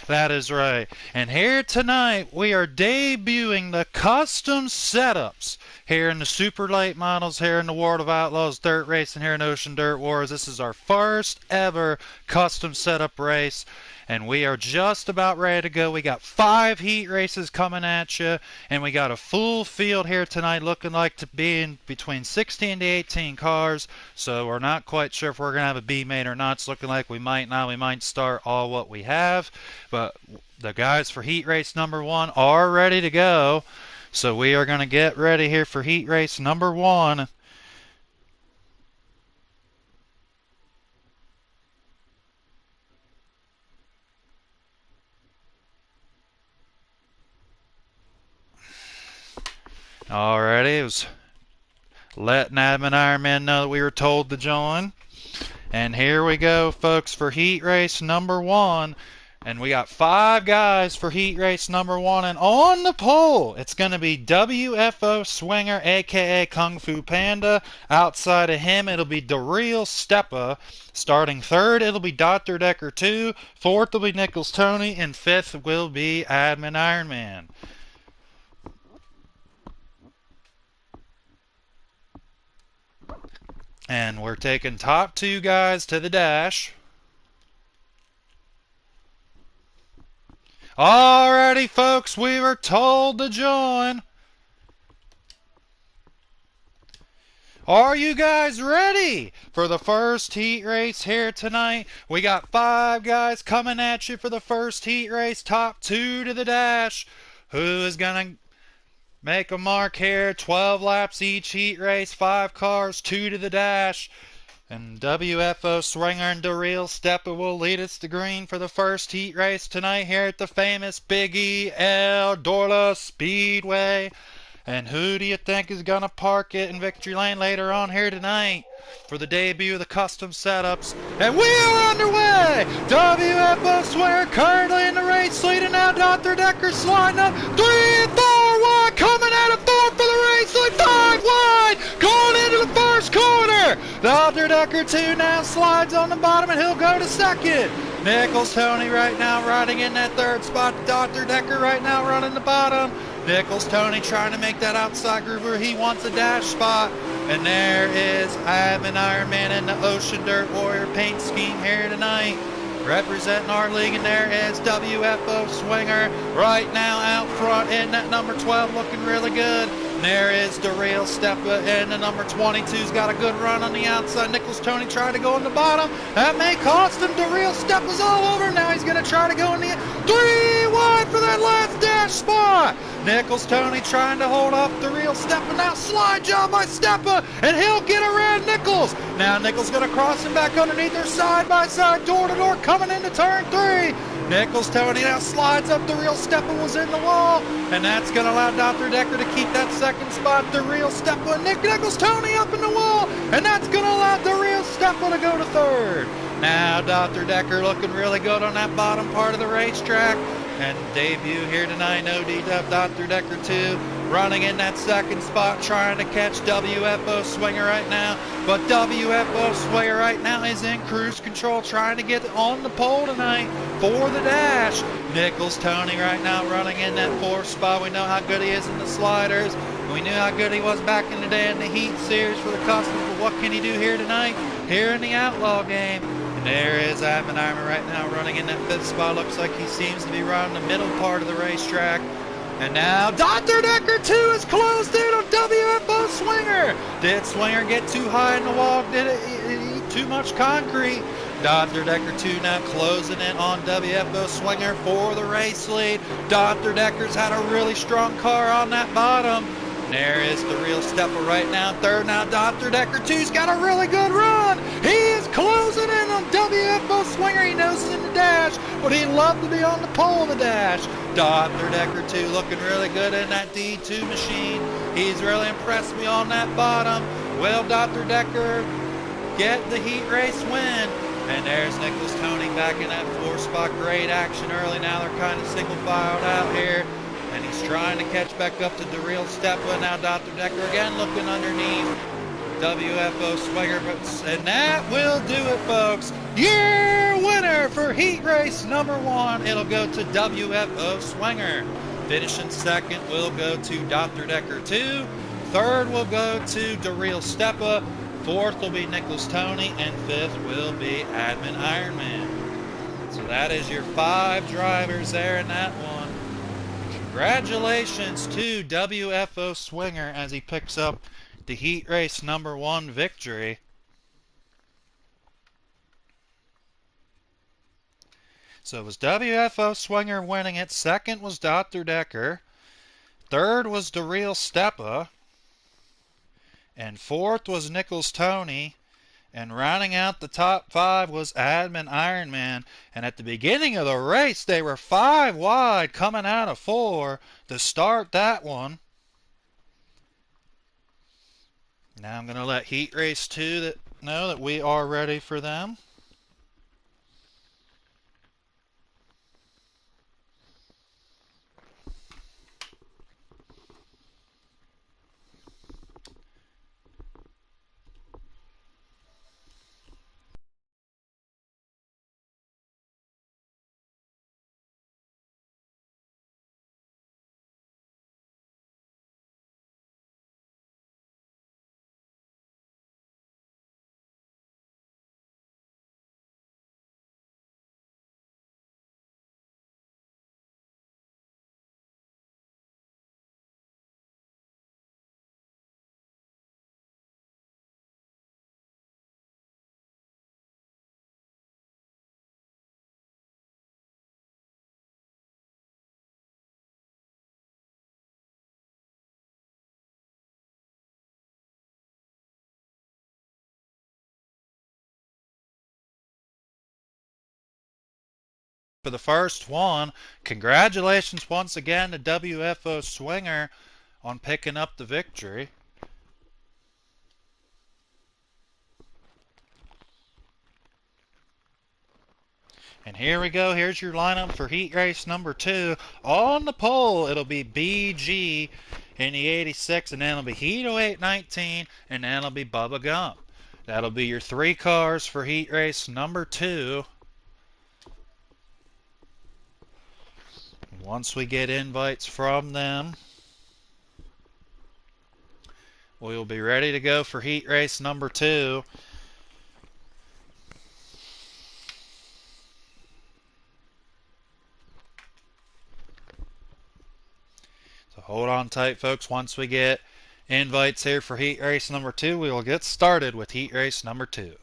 That is right. And here tonight we are debuting the custom setups here in the Super Late Models, here in the World of Outlaws Dirt Racing, here in Ocean Dirt Wars. This is our first ever custom setup race, and we are just about ready to go. We got 5 heat races coming at you, and we got a full field here tonight, looking like to be in between 16 to 18 cars. So we're not quite sure if we're going to have a B main or not. It's looking like we might not. We might start all what we have. But the guys for heat race number 1 are ready to go. So we are going to get ready here for heat race number 1. Alrighty, it was letting Admin Ironman know that we were told to join. And here we go, folks, for heat race number 1. And we got 5 guys for heat race number 1. And on the pole, it's going to be WFO Swinger, a.k.a. Kung Fu Panda. Outside of him, it'll be Daryl Stepa. Starting 3rd, it'll be Dr. Decker 2. 4th will be Nichols Tony. And 5th will be Admin Ironman. And we're taking top 2 guys to the dash. Alrighty, folks, we were told to join. Are you guys ready for the first heat race here tonight? We got 5 guys coming at you for the first heat race, top 2 to the dash. Who is going to make a mark here? 12 laps each heat race, 5 cars, 2 to the dash. And WFO Swinger and Daryl Stepa will lead us to green for the first heat race tonight here at the famous Big E El Dorla Speedway. And who do you think is going to park it in Victory Lane later on here tonight for the debut of the custom setups? And we are underway! WFO Swinger currently in the race, leading now. Dr. Decker sliding up. 3 and 4 wide, coming out of 4 for the race, lead 5 wide, going into the first corner. Dr. Decker 2 now slides on the bottom, and he'll go to 2nd. Nichols Tony right now riding in that 3rd spot. Dr. Decker right now running the bottom. Nichols Tony trying to make that outside groove where he wants a dash spot. And there is Admin Ironman in the Ocean Dirt Warrior paint scheme here tonight. Representing our league, and there is WFO Swinger right now out front in that number 12, looking really good. And there is Daryl Stepa in the number 22's got a good run on the outside. Nichols Tony trying to go in the bottom. That may cost him. Daryl Stepa's all over. Now he's going to try to go in the 3 wide for that last dash spot. Nichols Tony trying to hold off Daryl Stepa. Now slide job by Stepa, and he'll get around Nichols. Now Nichols going to cross him back underneath her side by side, door to door, coming into turn 3. Nichols Tony now slides up. Daryl Stepa was in the wall, and that's going to allow Dr. Decker to keep that 2nd spot. Daryl Stepa and Nichols Tony up in the wall, and that's going to allow Daryl Stepa to go to 3rd. Now Dr. Decker looking really good on that bottom part of the racetrack. And debut here tonight, no D-Dub, Dr. Decker 2, running in that 2nd spot, trying to catch WFO Swinger right now. But WFO Swinger right now is in cruise control, trying to get on the pole tonight for the dash. Nichols Tony right now running in that 4th spot. We know how good he is in the sliders. We knew how good he was back in the day in the Heat Series for the Custom, but what can he do here tonight, here in the Outlaw game? And there is Admin Ironman right now running in that 5th spot. Looks like he seems to be running the middle part of the racetrack. And now Dr. Decker 2 is closed in on WFO Swinger. Did Swinger get too high in the wall? Did it eat too much concrete? Dr. Decker 2 now closing in on WFO Swinger for the race lead. Dr. Decker's had a really strong car on that bottom. And there is Daryl Stepa right now, 3rd. Now Dr. Decker 2's got a really good run. He is closing in on WFO Swinger. He knows he's in the dash, but he'd love to be on the pole of the dash. Dr. Decker 2 looking really good in that D2 machine. He's really impressed me on that bottom. Will Dr. Decker get the heat race win? And there's Nichols Tony back in that 4th spot. Great action early. Now they're kind of single filed out here. And he's trying to catch back up to Daryl Stepa. Now Dr. Decker again looking underneath. WFO Swinger, and that will do it, folks. Your winner for heat race number 1, it'll go to WFO Swinger. Finishing second will go to Dr. Decker 2. Third will go to Daryl Stepa. Fourth will be Nicholas Tony, and fifth will be Admin Ironman. So that is your 5 drivers there in that one. Congratulations to WFO Swinger as he picks up the heat race number 1 victory. So it was WFO Swinger winning it. Second was Dr. Decker. Third was Daryl Stepa. And fourth was Nichols Tony. And rounding out the top 5 was Admin Ironman. And at the beginning of the race, they were 5 wide coming out of 4 to start that one. Now I'm going to let Heat Race 2 know that we are ready for them. For the first one, congratulations once again to WFO Swinger on picking up the victory. And here we go. Here's your lineup for heat race number 2. On the pole, it'll be BG in the 86, and then it'll be Heat 0819, and then it'll be Bubba Gump. That'll be your 3 cars for heat race number 2. Once we get invites from them, we'll be ready to go for heat race number 2. So hold on tight, folks. Once we get invites here for heat race number 2, we will get started with heat race number 2.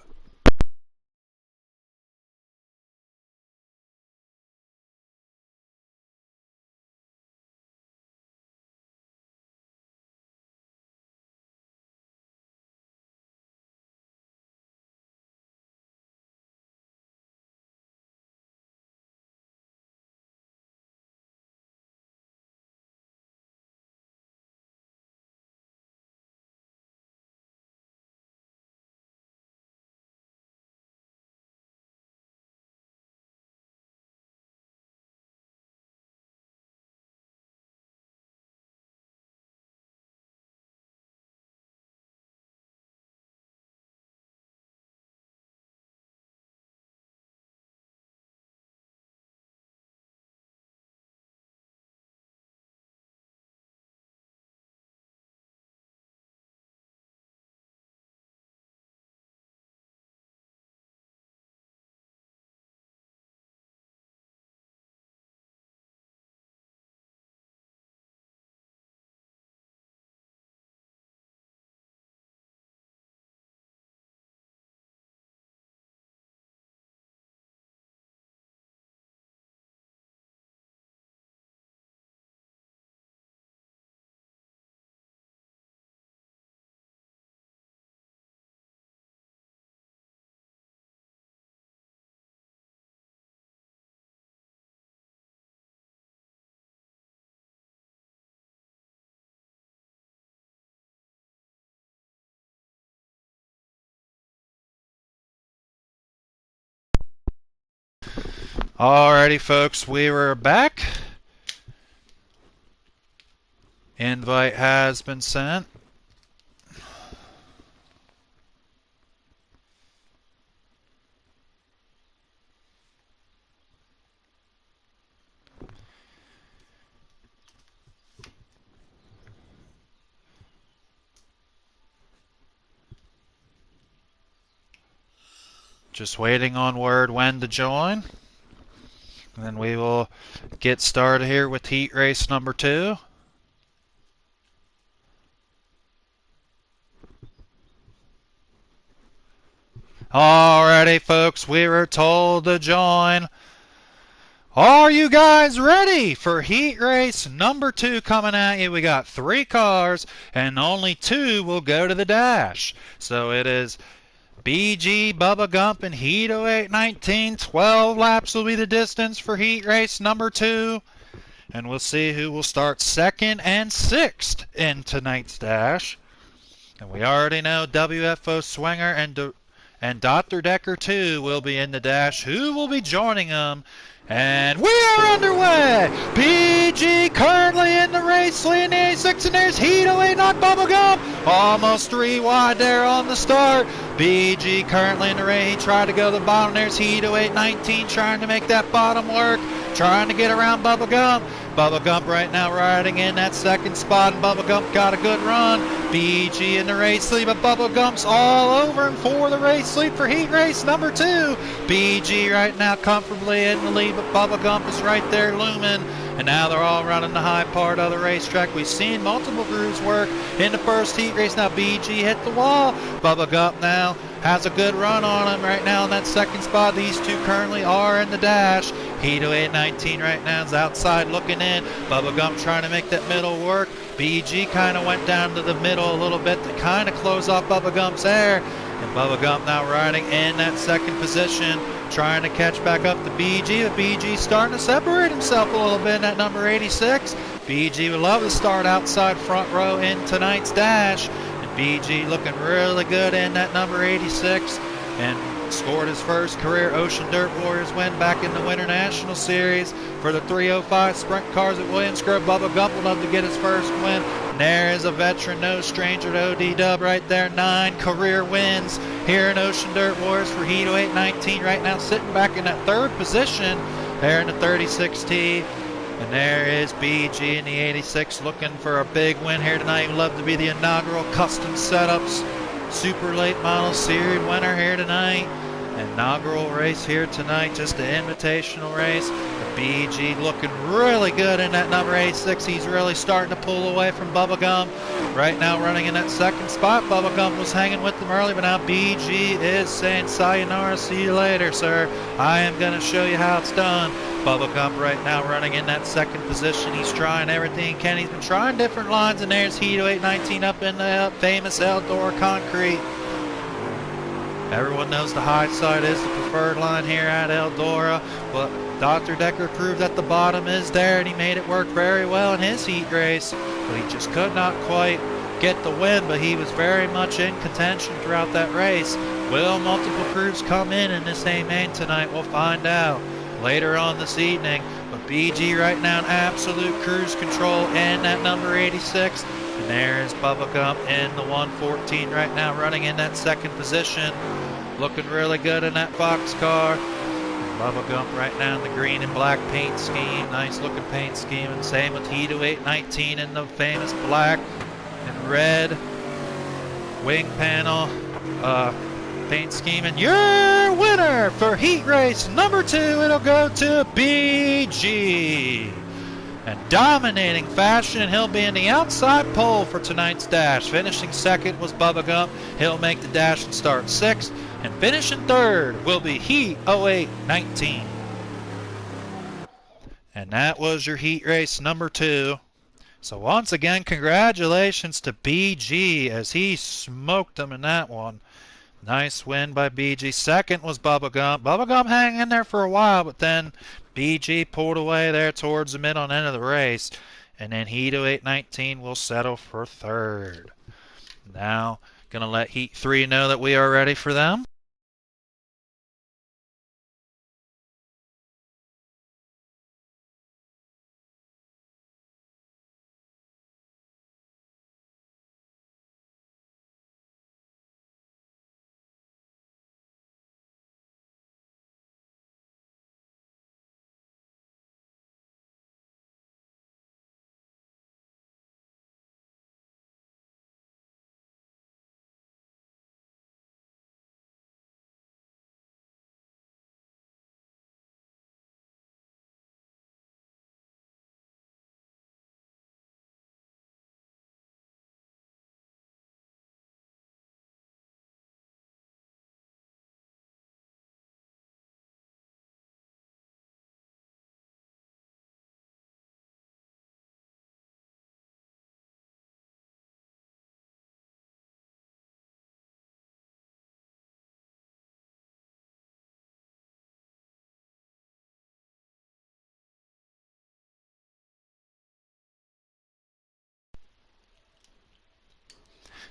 Alrighty, folks, we were back. Invite has been sent. Just waiting on word when to join. And then we will get started here with heat race number 2. Alrighty, folks, we were told to join. Are you guys ready for heat race number 2 coming at you? We got 3 cars, and only 2 will go to the dash. So it is BG, Bubba Gump, and Heat 0819. 12 laps will be the distance for heat race number 2. And we'll see who will start 2nd and 6th in tonight's dash. And we already know WFO Swinger and Dr. Decker 2 will be in the dash. Who will be joining them? And we are underway! BG currently in the race, leading the 86, and there's Heat 08 not Bubba Gump. Almost 3 wide there on the start. BG currently in the race. He tried to go to the bottom. There's Heat 0819 trying to make that bottom work, trying to get around Bubba Gump. Bubba Gump right now riding in that 2nd spot, and Bubba Gump got a good run. BG in the race lead, but Bubba Gump's all over him for the race lead for heat race number 2. BG right now comfortably in the lead, but Bubba Gump is right there looming. And now they're all running the high part of the racetrack. We've seen multiple grooves work in the first heat race. Now BG hit the wall. Bubba Gump now has a good run on him right now in that 2nd spot. These 2 currently are in the dash. Heat 0819 right now is outside looking in. Bubba Gump trying to make that middle work. BG kind of went down to the middle a little bit to kind of close off Bubba Gump's air. And Bubba Gump now riding in that 2nd position, trying to catch back up to BG. But BG starting to separate himself a little bit in that number 86. BG would love to start outside front row in tonight's dash. And BG looking really good in that number 86. And scored his first career Ocean Dirt Warriors win back in the Winter National Series for the 305 Sprint Cars at Williams Grove. Bubba Gump would love to get his first win. And there is a veteran, no stranger to OD Dub right there. 9 career wins here in Ocean Dirt Warriors for Heat 0819 right now, sitting back in that 3rd position there in the 36T. And there is BG in the 86 looking for a big win here tonight. Would love to be the inaugural Custom Setups Super Late Model Series winner here tonight. Inaugural race here tonight, just an invitational race. The BG looking really good in that number 86. He's really starting to pull away from Bubba Gump. Right now running in that 2nd spot. Bubba Gump was hanging with them early, but now BG is saying sayonara, see you later, sir. I am going to show you how it's done. Bubba Gump right now running in that 2nd position. He's trying everything he can. He's been trying different lines, and there's Heat 0819 up in the famous Eldora concrete. Everyone knows the high side is the preferred line here at Eldora, but Dr. Decker proved that the bottom is there, and he made it work very well in his heat race, but he just could not quite get the win, but he was very much in contention throughout that race. Will multiple crews come in this A-Main tonight? We'll find out later on this evening, but BG right now in absolute cruise control in that number 86. And there's Bubba Gump in the 114 right now, running in that 2nd position. Looking really good in that Fox car. And Bubba Gump right now in the green and black paint scheme. Nice looking paint scheme. And same with Heat 0819 in the famous black and red wing panel paint scheme. And your winner for heat race number 2, it'll go to BG. And dominating fashion, and he'll be in the outside pole for tonight's dash. Finishing 2nd was Bubba Gump. He'll make the dash and start 6th. And finishing 3rd will be Heat 0819. And that was your heat race number 2. So once again, congratulations to BG as he smoked them in that one. Nice win by BG. 2nd was Bubba Gump. Bubba Gump hanging in there for a while, but then BG pulled away there towards the middle and end of the race. And then Heat 0819 will settle for 3rd. Now, going to let Heat 3 know that we are ready for them.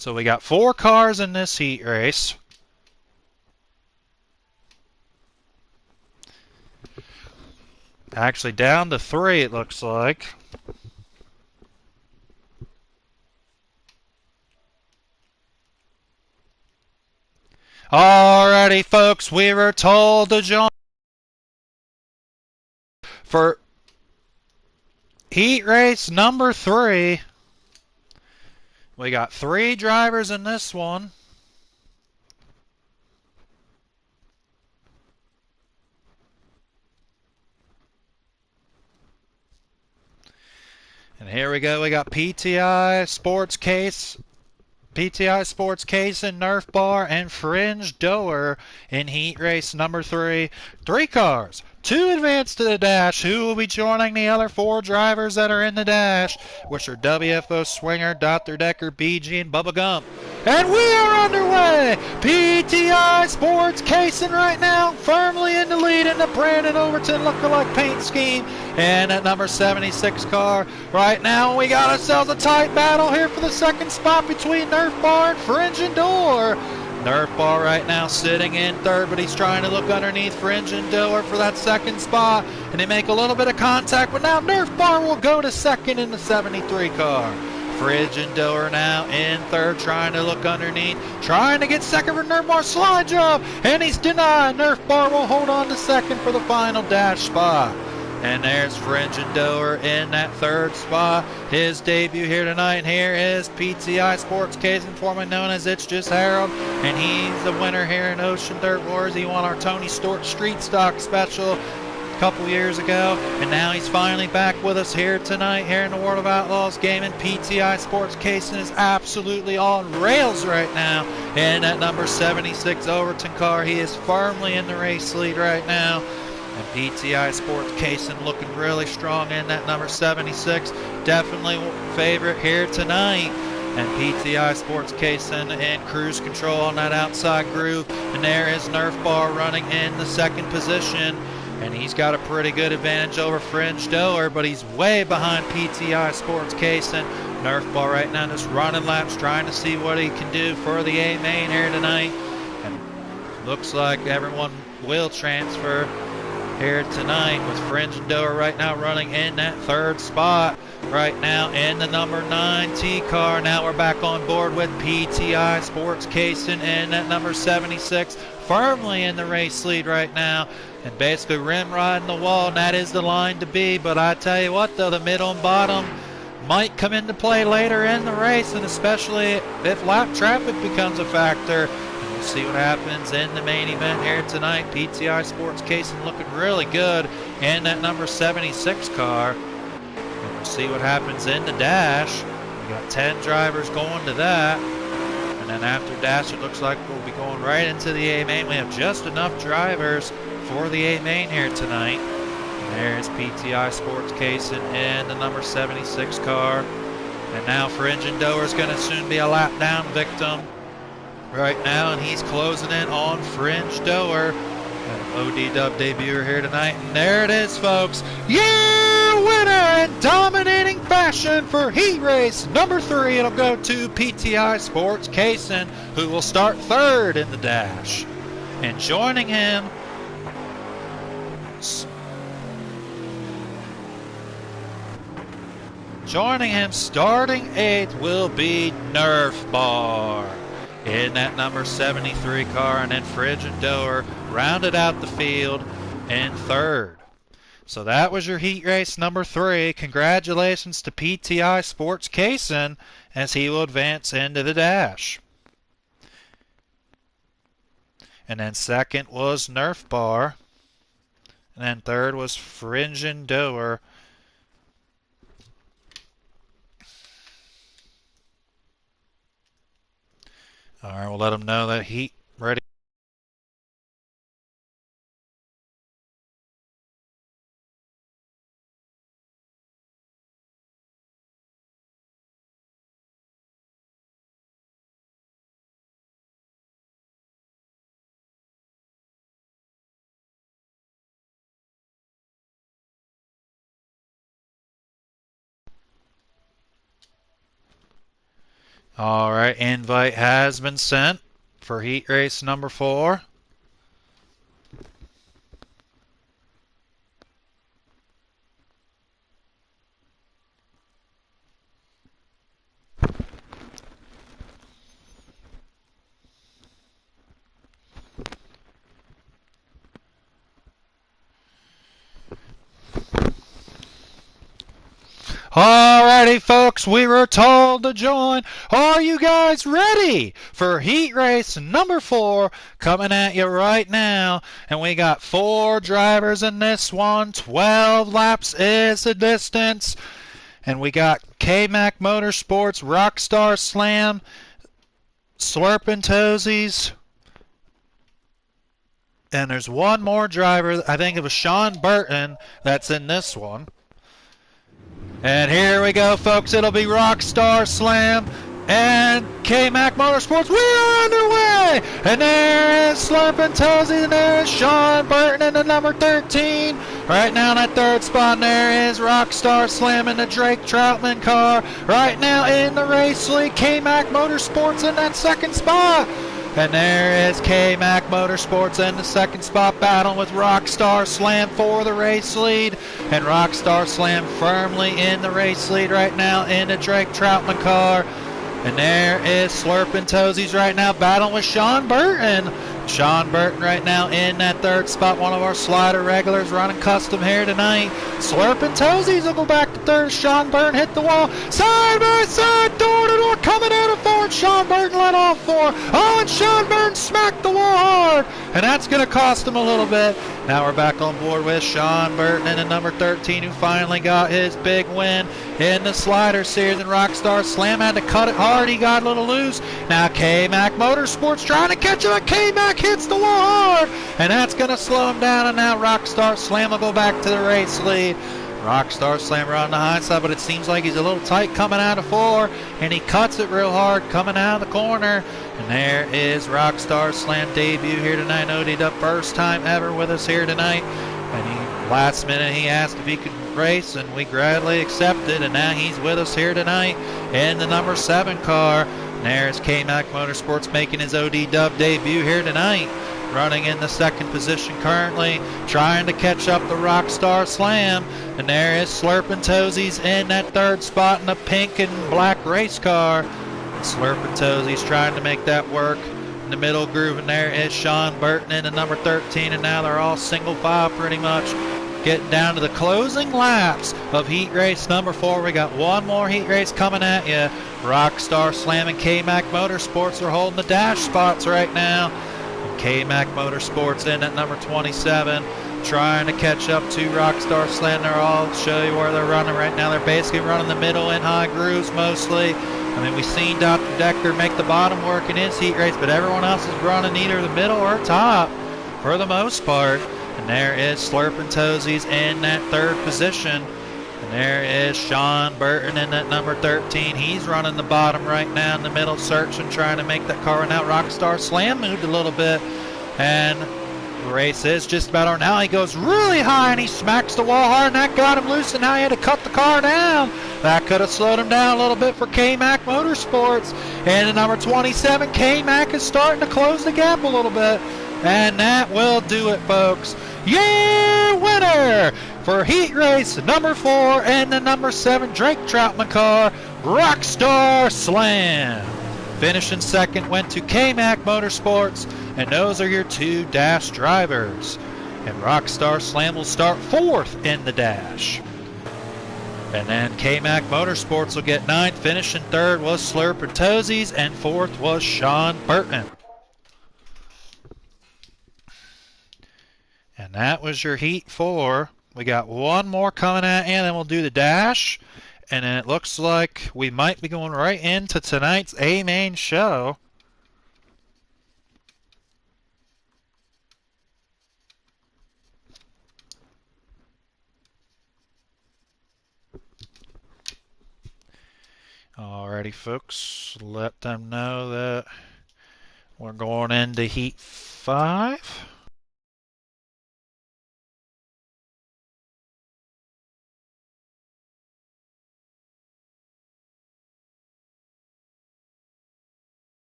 So we got 4 cars in this heat race. Actually down to 3 it looks like. Alrighty folks, we were told to join for heat race number 3. We got 3 drivers in this one. And here we go, we got PTI Sports Case and Nerf Bar and Fringe Doer in heat race number 3. 3 cars, 2 advance to the dash. Who will be joining the other 4 drivers that are in the dash, which are WFO Swinger, Dr. Decker, BG, and Bubba Gump. And we are underway. PTI Sports Casing right now, firmly in the lead in the Brandon Overton lookalike paint scheme. And at number 76 car, right now we got ourselves a tight battle here for the second spot between Nerf Bar and Fringe and Door. Nerf Bar right now sitting in third, but he's trying to look underneath Fringe and Door for that second spot. And they make a little bit of contact, but now Nerf Bar will go to second in the 73 car. Fridge and Doer now in third, trying to look underneath, trying to get second for Nerf Bar. Slide job, and he's denied. Nerf Bar will hold on to second for the final dash spot. And there's Fringe and Doer in that third spot. His debut here tonight. And here is PTI Sports Casing, formerly known as It's Just Harold. And he's the winner here in Ocean Dirt Wars. He won our Tony Stewart Street Stock Special couple years ago, and now he's finally back with us here tonight here in the World of Outlaws game. And PTI Sports Casing is absolutely on rails right now in that number 76 Overton car. He is firmly in the race lead right now, and PTI Sports Casing looking really strong in that number 76. Definitely favorite here tonight. And PTI Sports Casing in cruise control on that outside groove. And there is Nerf Bar running in the second position. And he's got a pretty good advantage over Fringe Doer, but he's way behind PTI Sports Casing. Nerf Bar right now just running laps, trying to see what he can do for the A main here tonight. And looks like everyone will transfer here tonight with Fringe and Doer right now running in that third spot. Right now in the number 9 T car. Now we're back on board with PTI Sports Casing in that number 76. Firmly in the race lead right now. And basically rim riding the wall, and that is the line to be. But I tell you what though, the middle and bottom might come into play later in the race, and especially if lap traffic becomes a factor. And we'll see what happens in the main event here tonight. PTI Sports Casing looking really good in that number 76 car. And we'll see what happens in the dash. We got 10 drivers going to that. And then after dash, it looks like we'll be going right into the A main. We have just enough drivers for the A main here tonight. And there's PTI Sports Casing in the number 76 car. And now Fringe and Doer is going to soon be a lap down victim right now, and he's closing in on Fringe Doer. OD Dub debut here tonight, and there it is, folks. Your winner in dominating fashion for heat race number 3. It'll go to PTI Sports Casing, who will start third in the dash. And joining him, starting 8th will be Nerf Bar in that number 73 car, and then Fridge and Doer rounded out the field in third. So that was your heat race number 3. Congratulations to PTI Sports Casing as he will advance into the dash. And then second was Nerf Bar. And then third was Fringe and Doer. All right, we'll let them know that heat ready. All right, invite has been sent for heat race number 4. Alrighty, folks, we were told to join. Are you guys ready for heat race number 4 coming at you right now? And we got 4 drivers in this one. 12 laps is the distance. And we got K-Mac Motorsports, Rockstar Slam, Slurpin' Toesies. And there's one more driver, I think it was Sean Burton, that's in this one. And here we go, folks. It'll be Rockstar Slam and K-Mac Motorsports. We are underway! And there is Slurpin' Toesies, and there is Sean Burton in the number 13. Right now in that third spot, and there is Rockstar Slam in the Drake Troutman car. Right now in the race lead, K-Mac Motorsports in that second spot. And there is K-Mac Motorsports in the second spot, battling with Rockstar Slam for the race lead. And Rockstar Slam firmly in the race lead right now in the Drake Troutman car. And there is Slurpin' Toesies right now battling with Sean Burton. Sean Burton right now in that third spot, one of our slider regulars running custom here tonight. Slurpin' Toesies will go back to third. Sean Burton hit the wall. Side by side, door to door, coming out of forward. Sean Burton let off 4. Oh, and Sean Burton smacked the wall hard. And that's going to cost him a little bit. Now we're back on board with Sean Burton in the number 13, who finally got his big win in the slider series. And Rockstar Slam had to cut it hard. He got a little loose. Now K-Mac Motorsports trying to catch him. And K-Mac hits the wall hard. And that's going to slow him down. And now Rockstar Slam will go back to the race lead. Rockstar Slam around the high side, but it seems like he's a little tight coming out of 4, and he cuts it real hard coming out of the corner. And there is Rockstar Slam debut here tonight. OD'd up first time ever with us here tonight. And last minute he asked if he could race, and we gladly accepted, and now he's with us here tonight in the number 7 car. And there's K-Mac Motorsports making his OD Dub debut here tonight, running in the second position currently, trying to catch up the Rockstar Slam. And there is Slurpin' Toesies in that third spot in the pink and black race car. And Slurpin' Toesies trying to make that work in the middle groove. And there is Sean Burton in the number 13. And now they're all single file pretty much, getting down to the closing laps of heat race number 4. We got one more heat race coming at you. Rockstar Slam and K-Mac Motorsports are holding the dash spots right now. K-Mac Motorsports in at number 27, trying to catch up to Rockstar Slam. I'll show you where they're running right now. They're basically running the middle and high grooves mostly. I mean, we've seen Dr. Decker make the bottom work in his heat race, but everyone else is running either the middle or top for the most part. And there is Slurpin' Toesies in that third position. And there is Sean Burton in that number 13. He's running the bottom right now in the middle, searching, trying to make that car. And now Rockstar Slam moved a little bit. And the race is just about over. Now he goes really high and he smacks the wall hard, and that got him loose, and now he had to cut the car down. That could have slowed him down a little bit for K-Mac Motorsports. And the number 27, K-Mac is starting to close the gap a little bit. And that will do it, folks. Yeah, winner for heat race number 4 and the number 7 Drake Troutman car, Rockstar Slam. Finishing second went to K-Mac Motorsports, and those are your 2 dash drivers. And Rockstar Slam will start 4th in the dash. And then K-Mac Motorsports will get 9th. Finishing 3rd was Slurpin' Toesies, and 4th was Sean Burton. And that was your heat 4. We got one more coming at you, and then we'll do the dash. And then it looks like we might be going right into tonight's A-Main show. Alrighty, folks. Let them know that we're going into heat 5.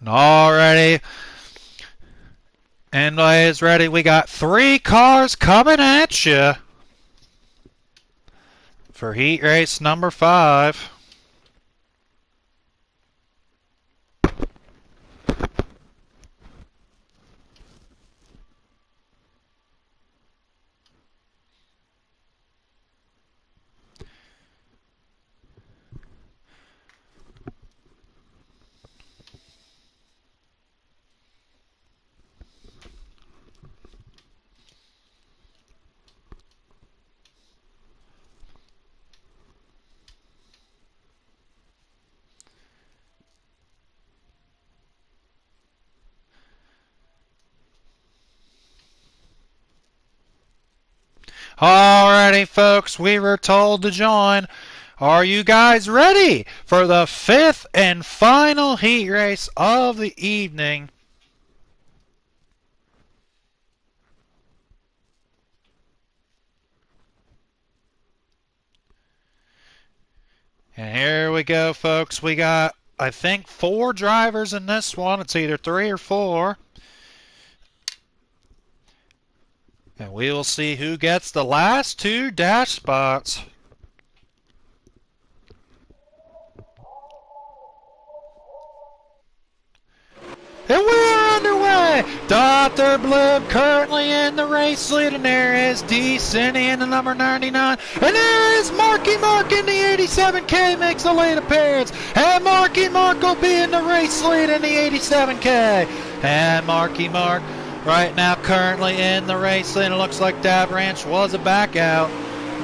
Alrighty. Inlay is ready. We got 3 cars coming at you for heat race number 5. Alrighty, folks, we were told to join. Are you guys ready for the 5th and final heat race of the evening? And here we go, folks. We got, I think, 4 drivers in this one. It's either 3 or 4. And we will see who gets the last 2 dash spots. And we're underway! Dr. Blib currently in the race lead, and there is D. Cindy in the number 99. And there is Marky Mark in the 87K, makes a late appearance. And Marky Mark will be in the race lead in the 87K. And Marky Mark right now currently in the race lead. It looks like Dab Ranch was a back out.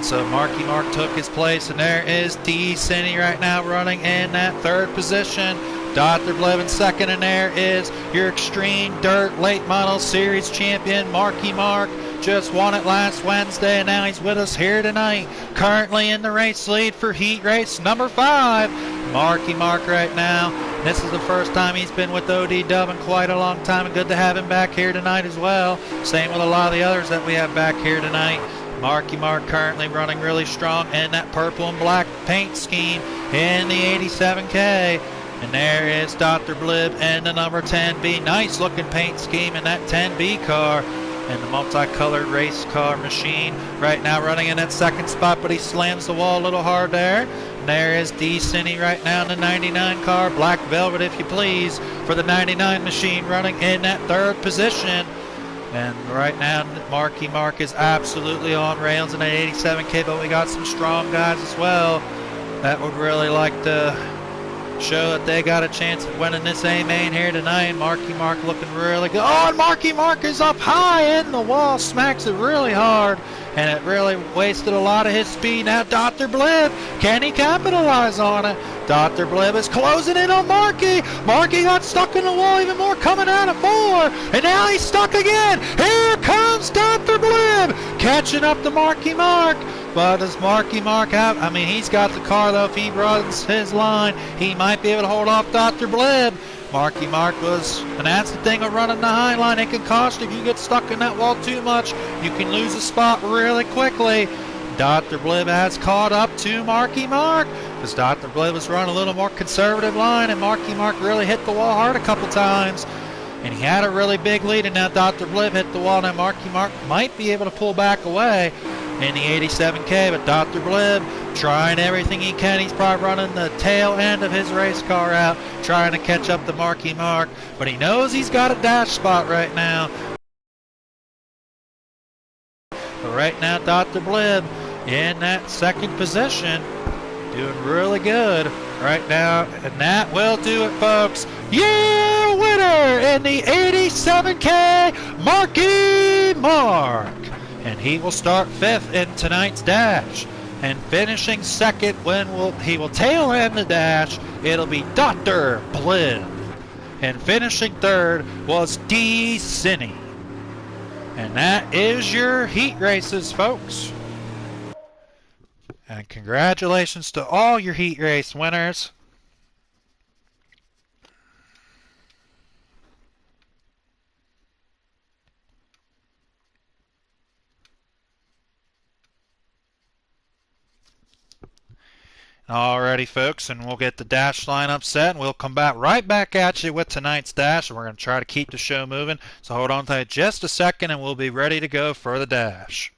So Marky Mark took his place, and there is D. Cindy right now running in that 3rd position. Dr. Blib in 2nd, and there is your Extreme Dirt Late Model Series champion, Marky Mark. Just won it last Wednesday, and now he's with us here tonight. Currently in the race lead for heat race number 5. Marky Mark right now. This is the first time he's been with OD Dub in quite a long time, and good to have him back here tonight as well. Same with a lot of the others that we have back here tonight. Marky Mark currently running really strong in that purple and black paint scheme in the 87K. And there is Dr. Blib and the number 10B. Nice looking paint scheme in that 10B car. And the multicolored race car machine right now running in that 2nd spot, but he slams the wall a little hard there. And there is D. Cindy right now in the 99 car. Black Velvet, if you please, for the 99 machine running in that 3rd position. And right now, Marky Mark is absolutely on rails in that 87K, but we got some strong guys as well that would really like to show that they got a chance of winning this A-Main here tonight. Marky Mark looking really good. Oh, and Marky Mark is up high in the wall, smacks it really hard, and it really wasted a lot of his speed. Now Dr. Blib, can he capitalize on it? Dr. Blib is closing in on Marky. Marky got stuck in the wall even more, coming out of 4, and now he's stuck again. Here comes Dr. Blib, catching up to Marky Mark. But does Marky Mark have, I mean, he's got the car though. If he runs his line, he might be able to hold off Dr. Blib. Marky Mark was, and that's the thing of running the high line. It can cost you if you get stuck in that wall too much. You can lose a spot really quickly. Dr. Blib has caught up to Marky Mark, because Dr. Blib was running a little more conservative line, and Marky Mark really hit the wall hard a couple times. And he had a really big lead, and now Dr. Blib hit the wall. Now Marky Mark might be able to pull back away in the 87K, but Dr. Blib trying everything he can. He's probably running the tail end of his race car out, trying to catch up to Marky Mark, but he knows he's got a dash spot right now. But right now, Dr. Blib in that 2nd position, doing really good right now, and that will do it, folks. Yeah, winner in the 87K, Marky Mark. And he will start 5th in tonight's dash. And finishing 2nd when he will tail end the dash, it'll be Dr. Blib. And finishing 3rd was D. Cindy. And that is your heat races, folks. And congratulations to all your heat race winners. Alrighty, folks, and we'll get the dash lineup set, and we'll come back right back at you with tonight's dash, and we're going to try to keep the show moving. So hold on tight just a second, and we'll be ready to go for the dash.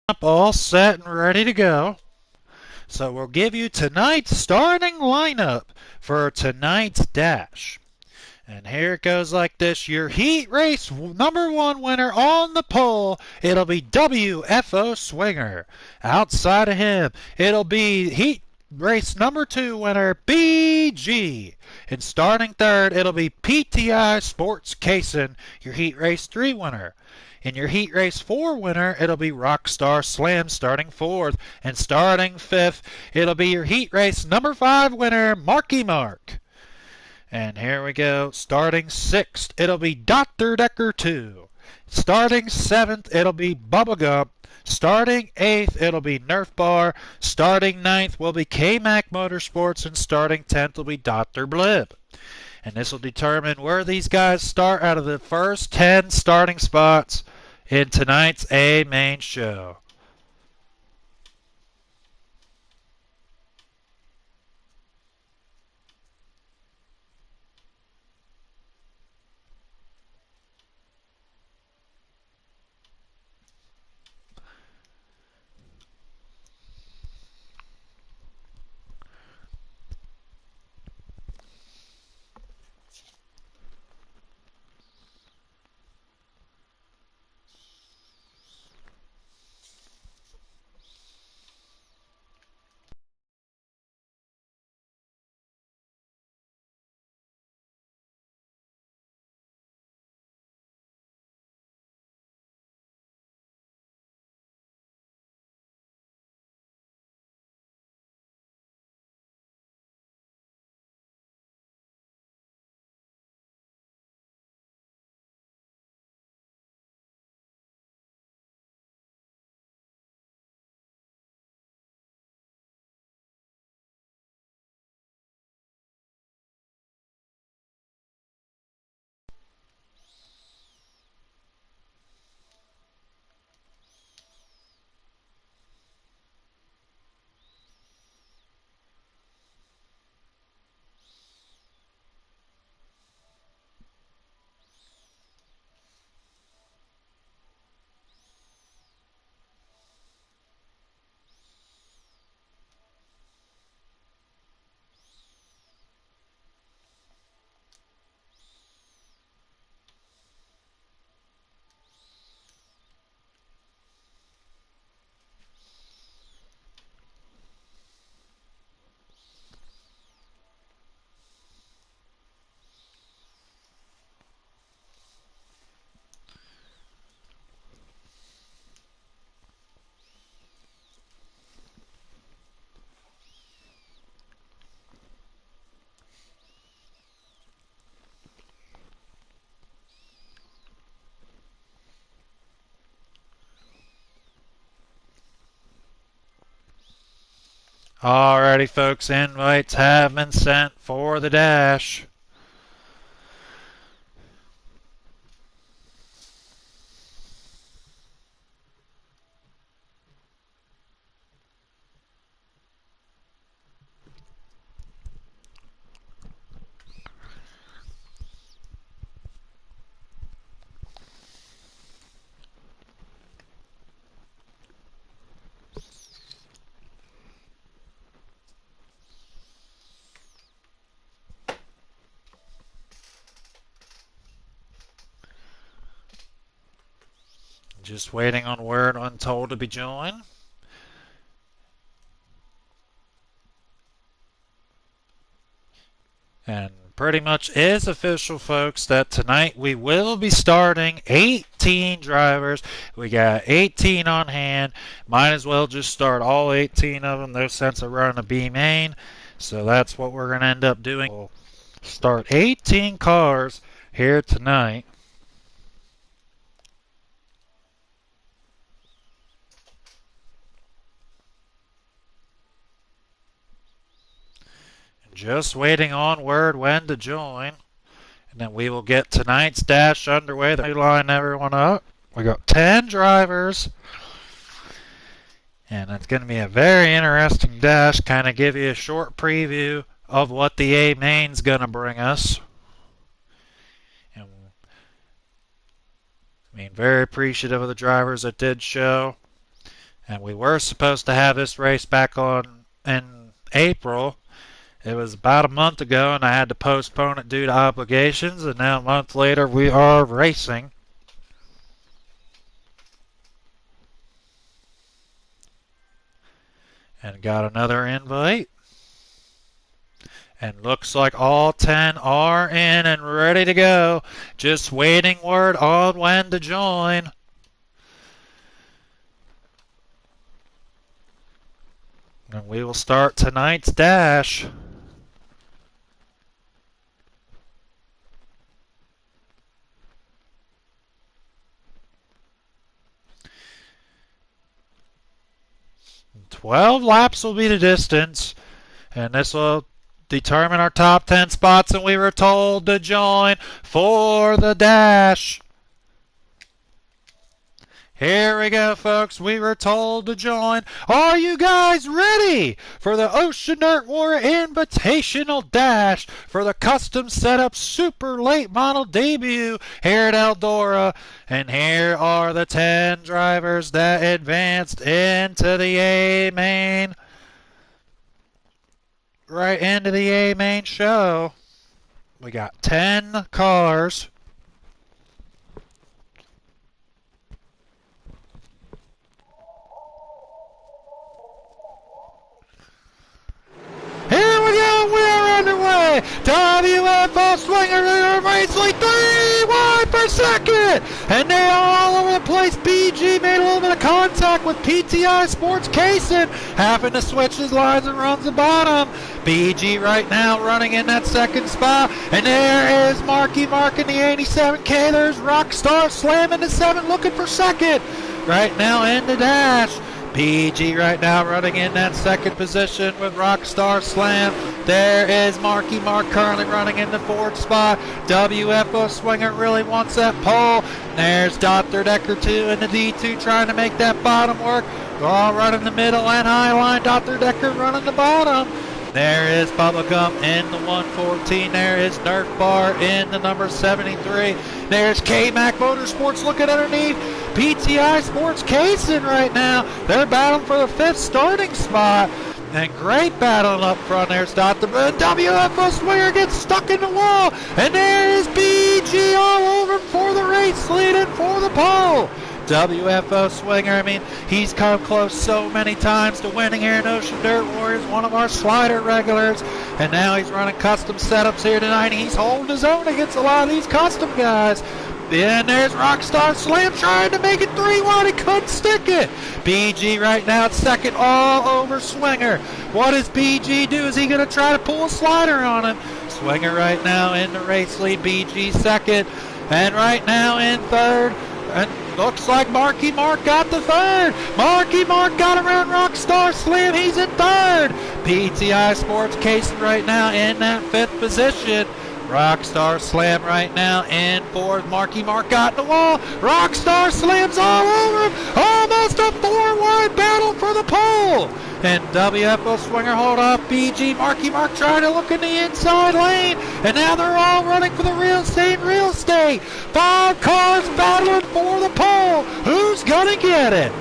up all set and ready to go. So we'll give you tonight's starting lineup for tonight's dash. And here it goes like this. Your heat race number one winner on the pole, it'll be WFO Swinger. Outside of him, it'll be heat race number two winner, BG. And starting third, it'll be PTI Sports Kaysen, your heat race three winner. In your heat race 4 winner, it'll be Rockstar Slam starting 4th. And starting 5th, it'll be your heat race number 5 winner, Marky Mark. And here we go. Starting 6th, it'll be Dr. Decker 2. Starting 7th, it'll be Bubba Gump. Starting 8th, it'll be Nerf Bar. Starting 9th will be K-Mac Motorsports. And starting 10th will be Dr. Blib. And this will determine where these guys start out of the first 10 starting spots in tonight's A main show. Alrighty, folks, invites have been sent for the dash. Just waiting on word untold to be joined. And pretty much is official, folks, that tonight we will be starting 18 drivers. We got 18 on hand. Might as well just start all 18 of them. No sense of running a B main. So that's what we're going to end up doing. We'll start 18 cars here tonight. Just waiting on word when to join. And then we will get tonight's dash underway. The line everyone up. We got 10 drivers. And it's going to be a very interesting dash. Kind of give you a short preview of what the A main's going to bring us. And, I mean, very appreciative of the drivers that did show. And we were supposed to have this race back on in April. It was about a month ago, and I had to postpone it due to obligations, and now a month later we are racing. And got another invite. And looks like all 10 are in and ready to go. Just waiting word on when to join. And we will start tonight's dash. And 12 laps will be the distance. And this will determine our top 10 spots, and we were told to join for the dash. Here we go, folks. We were told to join. Are you guys ready for the Ocean Dirt Warrior Invitational Dash for the custom setup super late model debut here at Eldora? And here are the 10 drivers that advanced into the A main. Right into the A main show. We got 10 cars. Here we go, we're underway. WFO Swinger race lead 3 wide per second. And they are all over the place. BG made a little bit of contact with PTI Sports Kaysen, having to switch his lines and runs the bottom. BG right now running in that second spot. And there is Marky Mark in the 87K. There's Rockstar slamming the 7, looking for second. Right now in the dash. BG right now running in that second position with Rockstar Slam. There is Marky Mark currently running in the fourth spot. WFO Swinger really wants that pole. There's Dr. Decker 2 in the D2 trying to make that bottom work. All running the middle and high line. Dr. Decker running the bottom. There is Bubblegum in the 114. There is Nerf Bar in the number 73. There's K-Mac Motorsports looking underneath. PTI Sports Kaysen right now. They're battling for the 5th starting spot. And great battle up front. There's Dr. WFO Swinger gets stuck in the wall. And there is BG all over for the race, leading for the pole. WFO Swinger, I mean, he's come close so many times to winning here in Ocean Dirt Warriors, one of our slider regulars, and now he's running custom setups here tonight. He's holding his own against a lot of these custom guys. Then there's Rockstar Slam trying to make it 3 wide. He couldn't stick it. BG right now at second, all over Swinger. What does BG do? Is he going to try to pull a slider on him? Swinger right now in the race lead. BG second, and right now in third. And looks like Marky Mark got the third. Marky Mark got around Rockstar Slam. He's in third. PTI Sports Kaysen right now in that 5th position. Rockstar Slam right now in fourth. Marky Mark got in the wall. Rockstar Slam's all over him. Almost a 4-wide battle for the pole. And WFO Swinger hold off BG. Marky Mark trying to look in the inside lane. And now they're all running for the real estate. 5 cars battling for the pole. Who's gonna get it?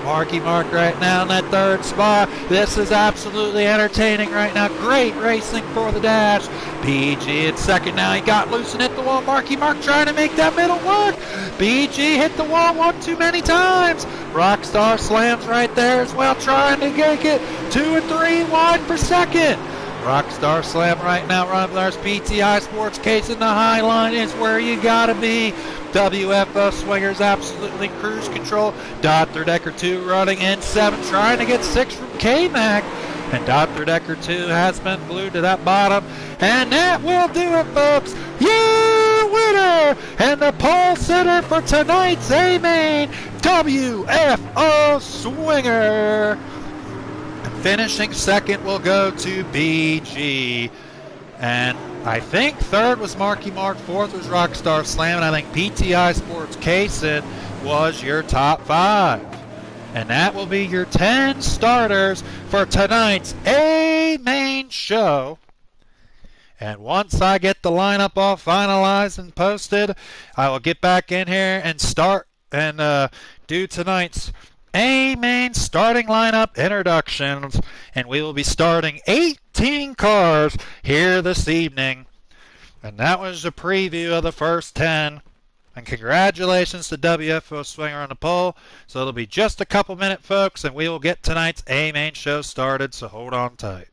Marky Mark right now in that 3rd spot. This is absolutely entertaining right now. Great racing for the dash. BG in second now. He got loose and hit the wall. Marky Mark trying to make that middle work. BG hit the wall one too many times. Rockstar Slams right there as well, trying to get it 2 and 3 wide per second. Rockstar Slam right now running. There's PTI Sports Kaysen. The high line is where you gotta be. WFO Swingers absolutely cruise control. Dr. Decker 2 running in 7, trying to get 6 from K-Mac. And Dr. Decker 2 has been glued to that bottom. And that will do it, folks. Your winner and the pole sitter for tonight's A-Main, WFO Swinger. Finishing second will go to BG. And I think third was Marky Mark, fourth was Rockstar Slam, and I think PTI Sports Kaysen was your top 5. And that will be your 10 starters for tonight's A-Main show. And once I get the lineup all finalized and posted, I will get back in here and start and do tonight's A-Main starting lineup introductions, and we will be starting 18 cars here this evening. And that was a preview of the first 10. And congratulations to WFO Swinger on the pole. So it'll be just a couple minutes, folks, and we will get tonight's A-Main show started, so hold on tight.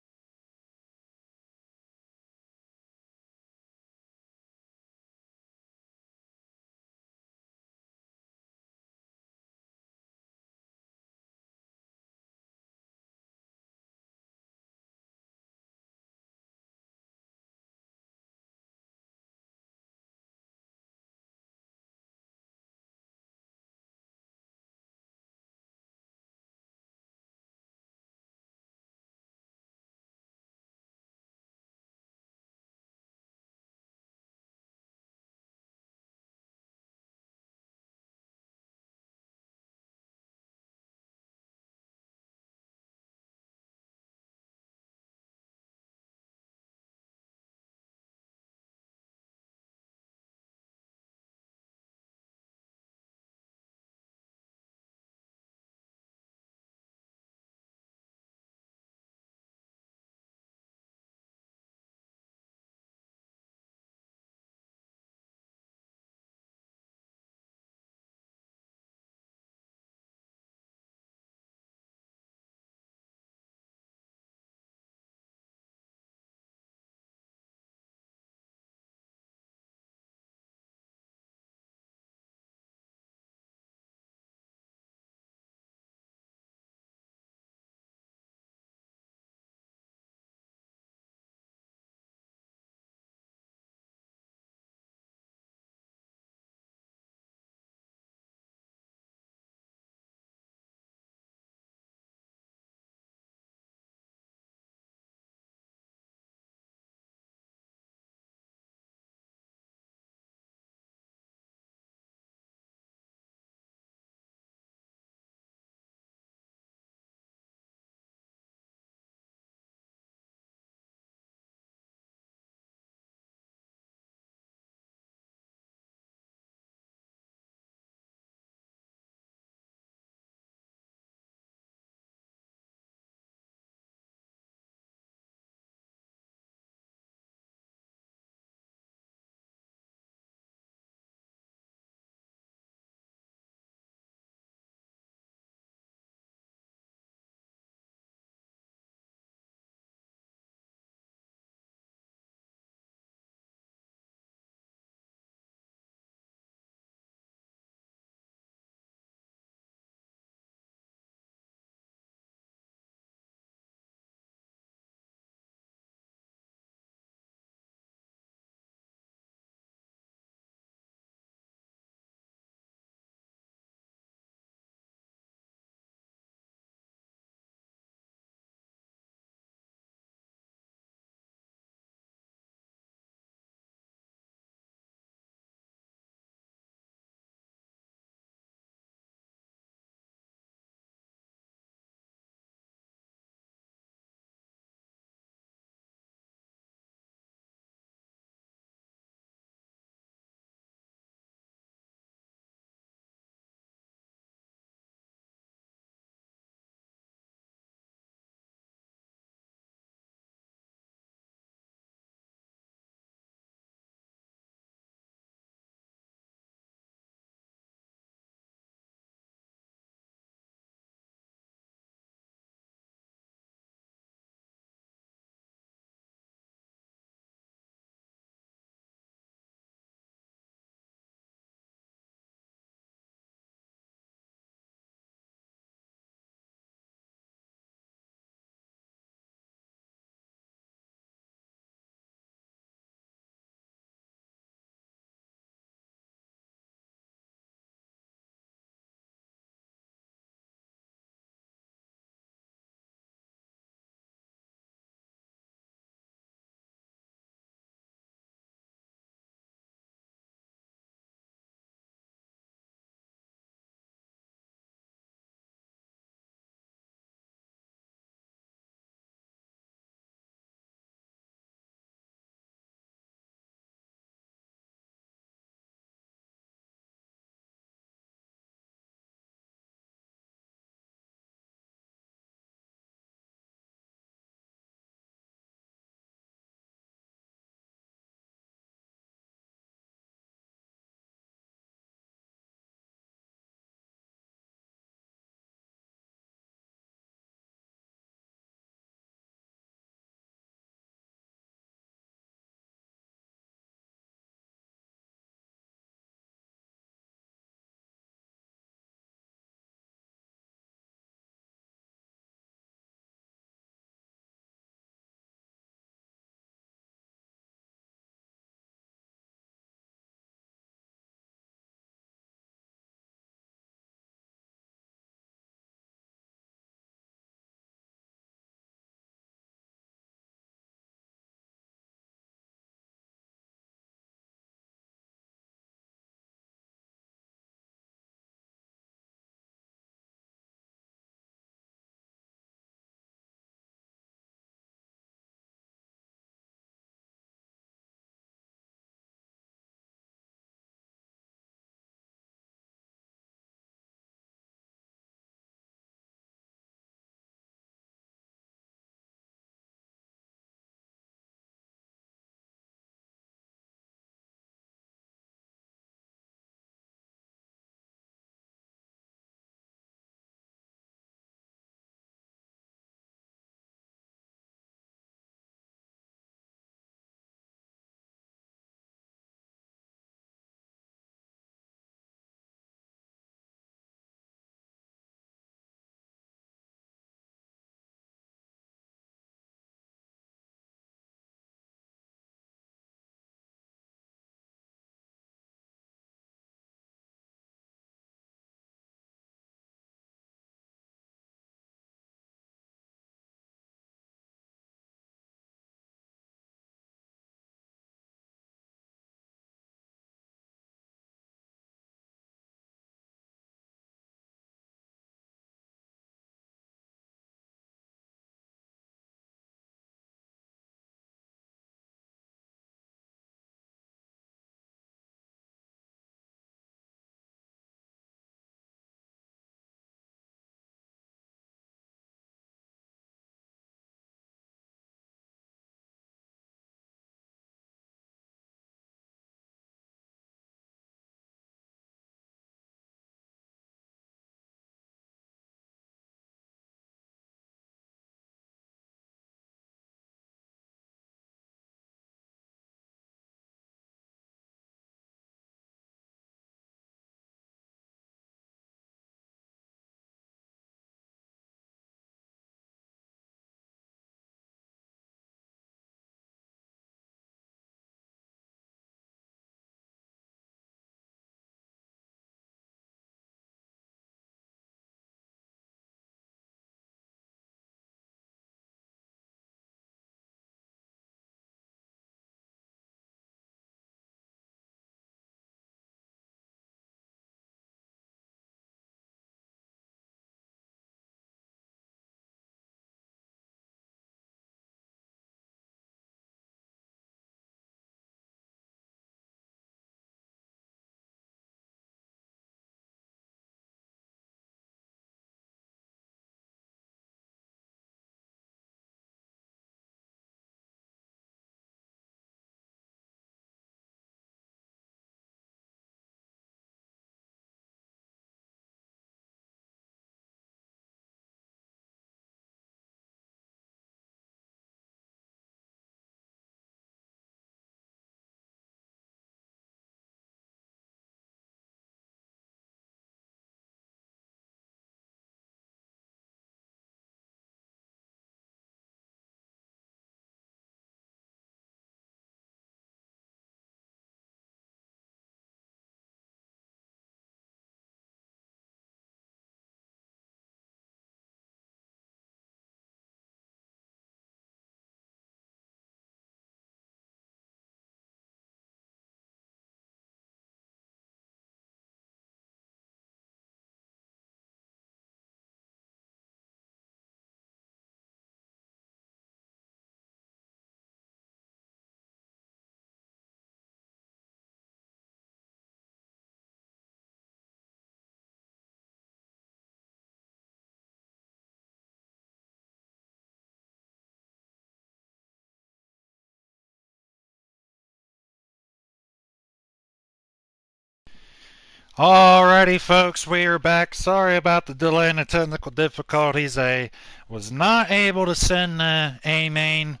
Alrighty, folks, we are back. Sorry about the delay and the technical difficulties. I was not able to send the A-Main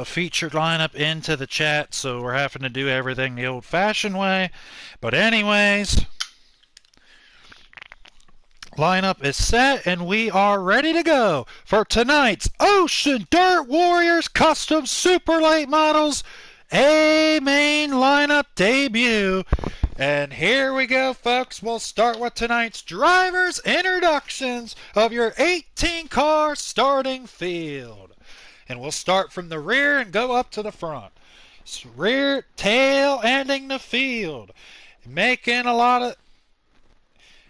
featured lineup into the chat, so we're having to do everything the old-fashioned way. But anyways, lineup is set, and we are ready to go for tonight's Ocean Dirt Warriors Custom Super Late Models A-Main lineup debut. And here we go, folks. We'll start with tonight's drivers' introductions of your 18-car starting field. And we'll start from the rear and go up to the front. Rear tail ending the field. Making a lot of...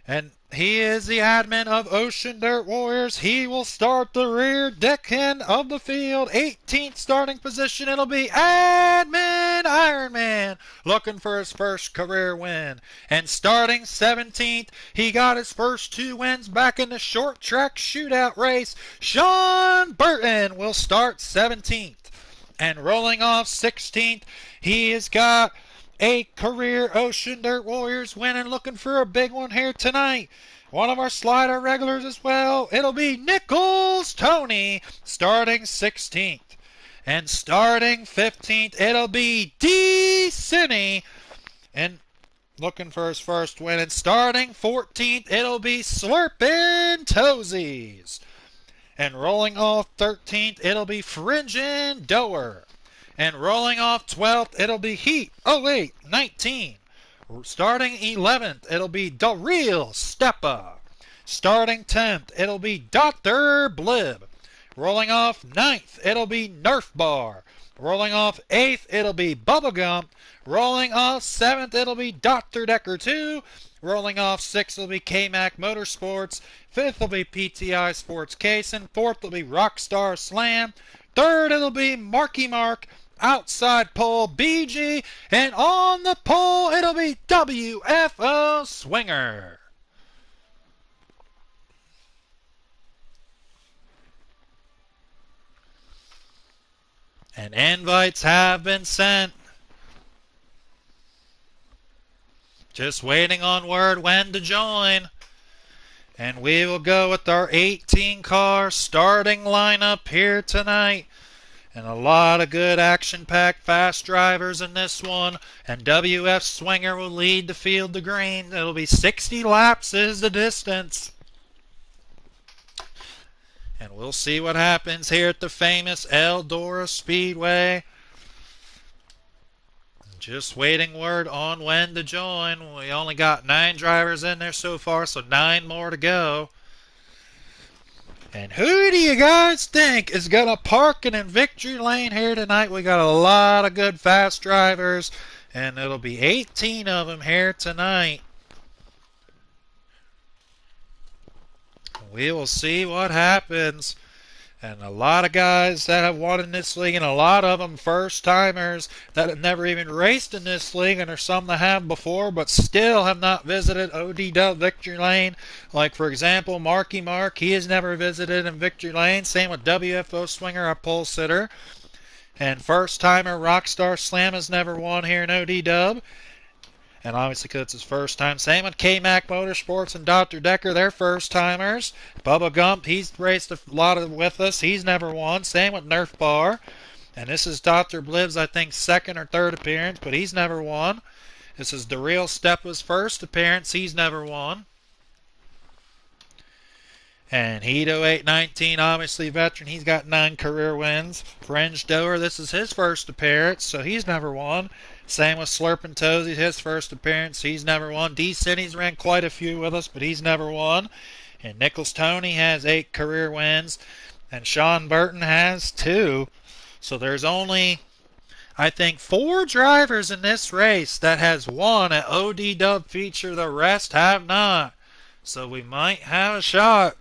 And he is the admin of Ocean Dirt Warriors. He will start the rear deck end of the field. 18th starting position. It'll be Admin Ironman looking for his first career win. And starting 17th, he got his first 2 wins back in the short track shootout race. Sean Burton will start 17th. And rolling off 16th, he has got a career Ocean Dirt Warriors win and looking for a big one here tonight. One of our slider regulars as well. It'll be Nichols Tony starting 16th. And starting 15th, it'll be D. Cine and looking for his first win. And starting 14th, it'll be Slurpin' Toesies. And rolling off 13th, it'll be Fringin' Doer. And rolling off 12th, it'll be Heat 0819. Starting 11th, it'll be The Real Steppa. Starting 10th, it'll be Dr. Blib. Rolling off 9th, it'll be Nerf Bar. Rolling off 8th, it'll be Bubba Gump. Rolling off 7th, it'll be Dr. Decker 2. Rolling off 6th will be K-Mac Motorsports. 5th will be PTI Sports Casing. 4th will be Rockstar Slam. 3rd, it'll be Marky Mark. Outside pole BG, and on the pole it'll be WFO Swinger. And invites have been sent. Just waiting on word when to join. And we will go with our 18-car starting lineup here tonight. And a lot of good action-packed fast drivers in this one. And WF Swinger will lead the field to green. It'll be 60 laps is the distance. And we'll see what happens here at the famous Eldora Speedway. Just waiting word on when to join. We only got 9 drivers in there so far, so 9 more to go. And who do you guys think is going to park in victory lane here tonight? We got a lot of good fast drivers, and it'll be 18 of them here tonight. We will see what happens. And a lot of guys that have won in this league, and a lot of them first-timers that have never even raced in this league, and there's some that have before, but still have not visited ODW Victory Lane. Like, for example, Marky Mark, he has never visited in Victory Lane. Same with WFO Swinger, our pole sitter. And first-timer Rockstar Slam has never won here in ODW. And obviously because it's his first time. Same with K-Mac Motorsports and Dr. Decker, they're first-timers. Bubba Gump, he's raced a lot with us. He's never won. Same with Nerf Bar. And this is Dr. Blib's, I think, second or third appearance, but he's never won. This is The Real Steppa's first appearance. He's never won. And Heat 0819, obviously veteran. He's got 9 career wins. Fringe Doer, this is his first appearance, so he's never won. Same with Slurpin' Toesies, his first appearance. He's never won. D. City's ran quite a few with us, but he's never won. And Nichols Tony has 8 career wins. And Sean Burton has 2. So there's only, I think, 4 drivers in this race that has won at ODW feature. The rest have not. So we might have a shot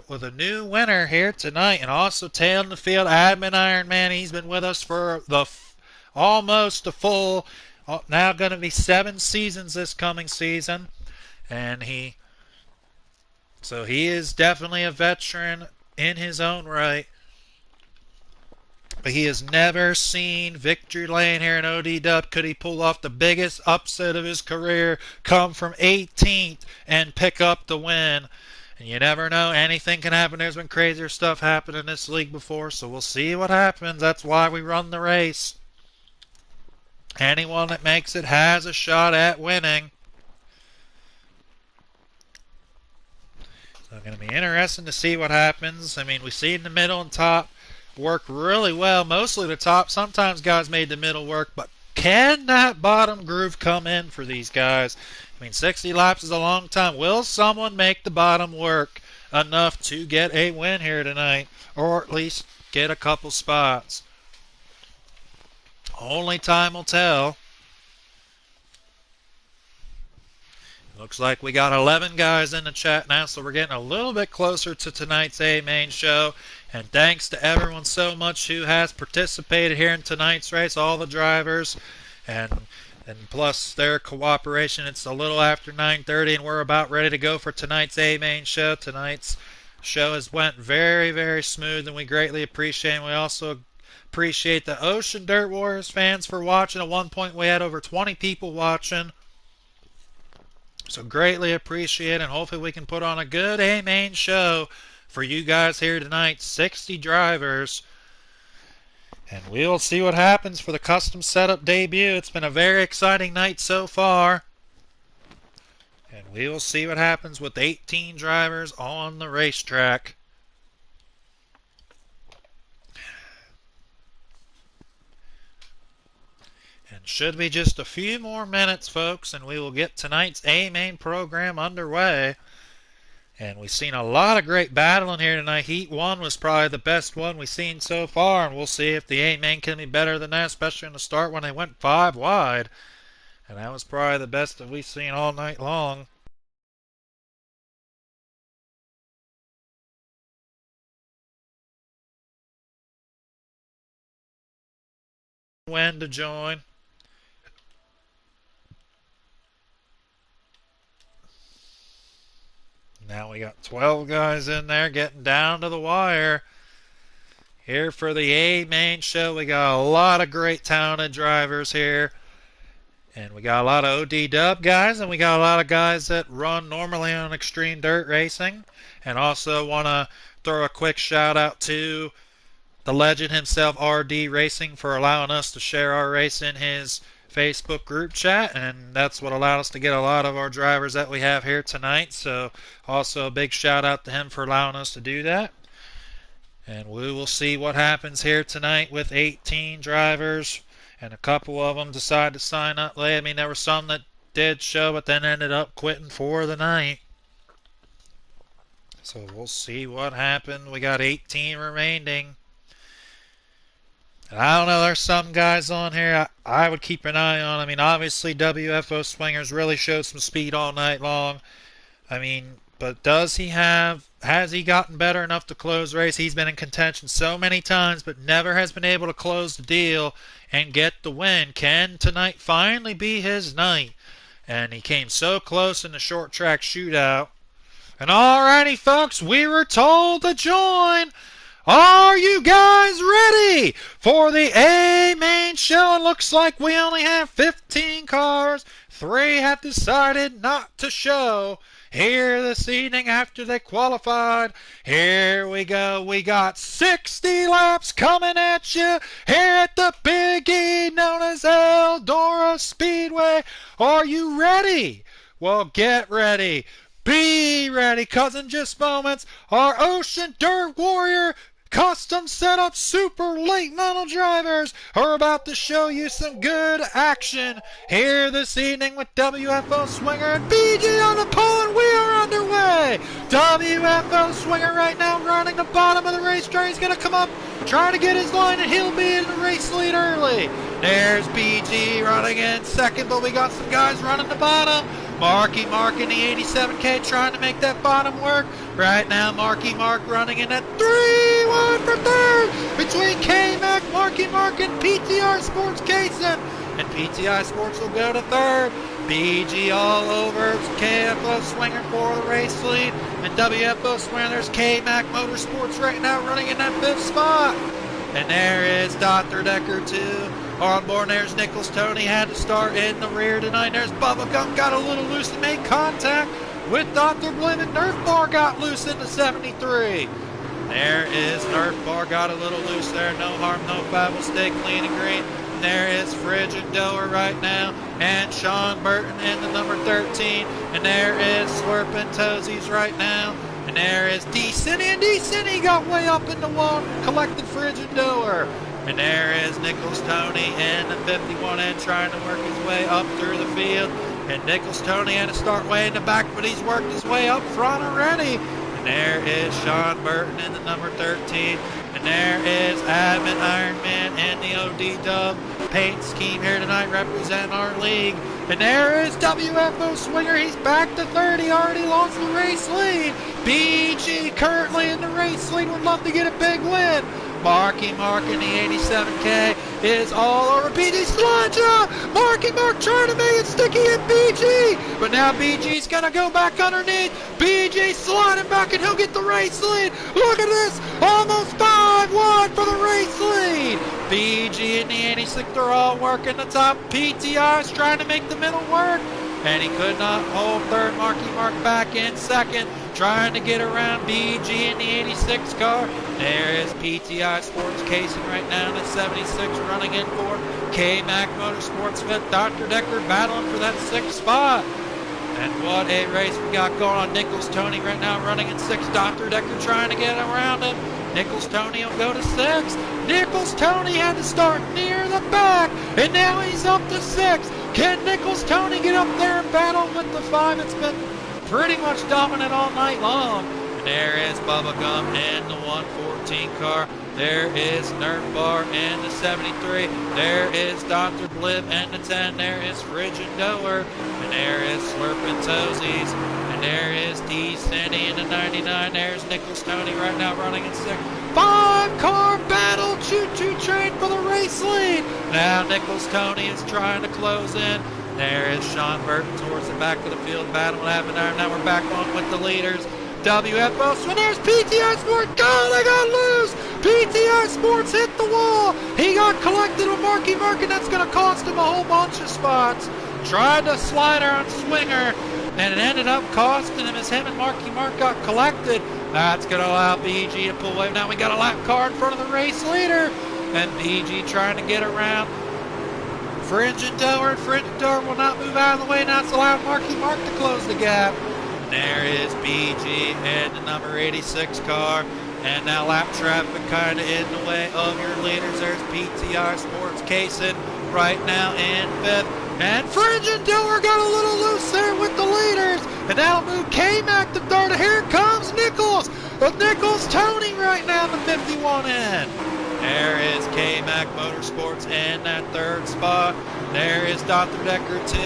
with a new winner here tonight. And also tailing the field, Admin Ironman. He's been with us for almost a full, now going to be 7 seasons this coming season. And he is definitely a veteran in his own right. But he has never seen victory lane here in OD-Dub. Could he pull off the biggest upset of his career, come from 18th, and pick up the win? And you never know. Anything can happen. There's been crazier stuff happen in this league before, so we'll see what happens. That's why we run the race. Anyone that makes it has a shot at winning. So it's going to be interesting to see what happens. I mean, we see in the middle and top work really well. Mostly the top. Sometimes guys made the middle work, but can that bottom groove come in for these guys? I mean, 60 laps is a long time. Will someone make the bottom work enough to get a win here tonight, or at least get a couple spots? Only time will tell. Looks like we got 11 guys in the chat now, so we're getting a little bit closer to tonight's A-Main show. And thanks to everyone so much who has participated here in tonight's race, all the drivers, and plus their cooperation. It's a little after 9:30, and we're about ready to go for tonight's A-Main show. Tonight's show has went very, very smooth, and we greatly appreciate it. We also appreciate the Ocean Dirt Warriors fans for watching. At one point, we had over 20 people watching. So greatly appreciate it, and hopefully we can put on a good A-Main show for you guys here tonight. 60 drivers. And we'll see what happens for the custom setup debut. It's been a very exciting night so far. And we will see what happens with 18 drivers on the racetrack. And should be just a few more minutes, folks, and we will get tonight's A-Main program underway. And we've seen a lot of great battling here tonight. Heat 1 was probably the best one we've seen so far, and we'll see if the A-Main can be better than that, especially in the start when they went 5 wide. And that was probably the best that we've seen all night long. When to join. Now we got 12 guys in there getting down to the wire. Here for the A-Main show, we got a lot of great talented drivers here. And we got a lot of OD-Dub guys, and we got a lot of guys that run normally on Extreme Dirt Racing. And also want to throw a quick shout out to the legend himself, RD Racing, for allowing us to share our race in his Facebook group chat, and that's what allowed us to get a lot of our drivers that we have here tonight. So also a big shout out to him for allowing us to do that. And we will see what happens here tonight with 18 drivers, and a couple of them decide to sign up late. I mean, there were some that did show but then ended up quitting for the night. So we'll see what happened. We got 18 remaining. I don't know, there's some guys on here I would keep an eye on. I mean, obviously WFO Swingers really showed some speed all night long. I mean, but has he gotten better enough to close the race? He's been in contention so many times, but never has been able to close the deal and get the win. Can tonight finally be his night? And he came so close in the short track shootout. And alrighty, folks, we were told to join. Are you guys ready for the A-Main show? It looks like we only have 15 cars. 3 have decided not to show here this evening after they qualified. Here we go. We got 60 laps coming at you here at the Big E known as Eldora Speedway. Are you ready? Well, get ready. Be ready, because in just moments, our Ocean Dirt Warrior custom setup super late model drivers are about to show you some good action here this evening with WFO Swinger and BG on the pole, and we are underway. WFO Swinger right now running the bottom of the racetrack. He's going to come up, try to get his line, and he'll be in the race lead early. There's BG running in second, but we got some guys running the bottom. Marky Mark in the 87K trying to make that bottom work. Right now, Marky Mark running in at 3-1 for third between K-Mac, Marky Mark, and PTR Sports Kaysen. And PTI Sports will go to third. BG all over KFO Swinger for the race lead. And WFO Swinger, there's K-Mac Motorsports right now running in that fifth spot. And there is Dr. Decker too. On board, there's Nichols Tony, had to start in the rear tonight. There's Bubba Gump, got a little loose and made contact with Dr. Blim, and Nerf Bar got loose into 73. There is Nerf Bar, got a little loose there. No harm, no foul, will stay clean and green. And there is Frigid Doer right now, and Sean Burton in the number 13. And there is Slurpin' Toesies right now. And there is D-Cinny, and D-Cinny got way up in the wall, collected Frigid Doer. And there is Nichols Tony in the 51N trying to work his way up through the field. And Nichols Tony had to start way in the back, but he's worked his way up front already. And there is Sean Burton in the number 13. And there is Admin Ironman in the OD Dub paint scheme here tonight representing our league. And there is WFO Swinger. He's back to 30, already lost the race lead. BG currently in the race lead, would love to get a big win. Marky Mark in the 87K is all over BG Slanja. Marky Mark trying to make it sticky in BG. But now BG's going to go back underneath. BG sliding back and he'll get the race lead. Look at this. Almost 5-1 for the race lead. BG in the 86, they're all working the top. PTI's trying to make the middle work. And he could not hold third. Marky Mark back in second, trying to get around BG in the 86 car. There is PTI Sports Casing right now in the 76, running in for K-Mac Motorsports 5th. Dr. Decker battling for that 6th spot. And what a race we got going on. Nichols Tony right now running in 6th. Dr. Decker trying to get around him. Nichols Tony will go to 6th. Nichols Tony had to start near the back, and now he's up to 6th. Can Nichols Tony get up there and battle with the 5? It's been pretty much dominant all night long. And there is Bubba Gump in the 114 car. There is Nerf Bar in the 73. There is Dr. Blib in the 10. There is Frigid Doer. And there is Slurpin' Toesies. And there is D-Cindy in the 99. There's Nichols Tony right now running in 6th. 5-car battle, choo-choo train for the race lead. Now Nichols Tony is trying to close in. There is Sean Burton towards the back of the field, battling Admin Iron. Now we're back on with the leaders. WFO, so there's PTI Sports. God, they got loose. PTI Sports hit the wall. He got collected on Marky Mark, and that's going to cost him a whole bunch of spots. Tried to slide her on Swinger, and it ended up costing him as him and Marky Mark got collected. That's going to allow BG to pull away. Now we got a lap car in front of the race leader, and BG trying to get around Frigid Doer, and Frigid Doer will not move out of the way. Now it's allowed Marky Mark to close the gap. And there is BG in the number 86 car. And now lap traffic kind of in the way of your leaders. There's PTI Sports Casing right now in 5th. And Frigid Doer got a little loose there with the leaders. And that'll move K-Mac to 3rd. Here comes Nichols. With Nichols Tony right now in the 51N. There is K-Mac Motorsports in that 3rd spot. There is Dr. Decker 2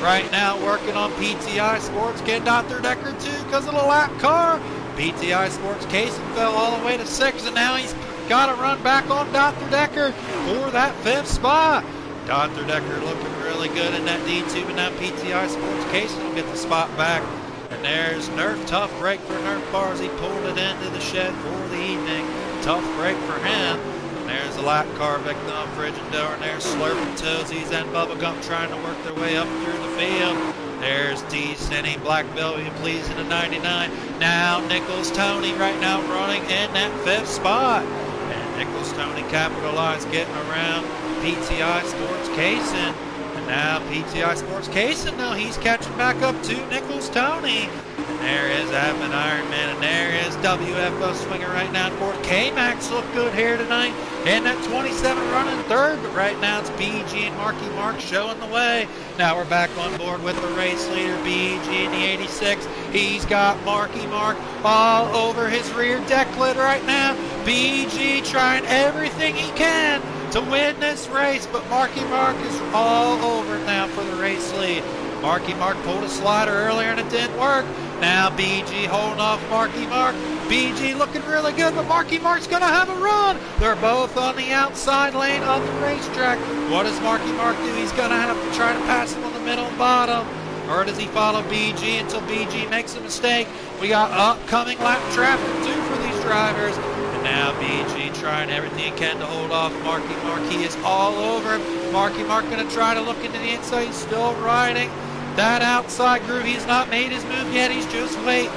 right now working on PTI Sports. Get Dr. Decker 2 because of the lap car. PTI Sports Casing fell all the way to 6th, and now he's got to run back on Dr. Decker for that 5th spot. Dr. Decker looking really good in that D2, but now PTI Sports Casing will get the spot back. And there's Nerf, tough break for Nerf Bar as he pulled it into the shed for the evening. Tough break for him. And there's the lap car victim, Frigid Doer, and there's Slurpin' Toesies and Bubba Gump trying to work their way up through the field. There's D-Cinny, Black Belt, you please in the 99. Now Nichols Tony right now running in that 5th spot. And Nichols Tony capitalized getting around PTI Sports Casing. And now PTI Sports Casing, now he's catching back up to Nichols Tony. And there is Admin Ironman, and there is WFO Swinger right now. Fourth. K-Max look good here tonight. And that 27 running 3rd, but right now it's BG and Marky Mark showing the way. Now we're back on board with the race leader, BG in the 86. He's got Marky Mark all over his rear deck lid right now. BG trying everything he can to win this race, but Marky Mark is all over now for the race lead. Marky Mark pulled a slider earlier and it didn't work. Now BG holding off Marky Mark. BG looking really good, but Marky Mark's going to have a run. They're both on the outside lane of the racetrack. What does Marky Mark do? He's going to have to try to pass him on the middle and bottom. Or does he follow BG until BG makes a mistake? We got upcoming lap traffic too for these drivers. And now BG trying everything he can to hold off Marky Mark. He is all over him. Marky Mark going to try to look into the inside. He's still riding that outside groove. He's not made his move yet. He's just waiting.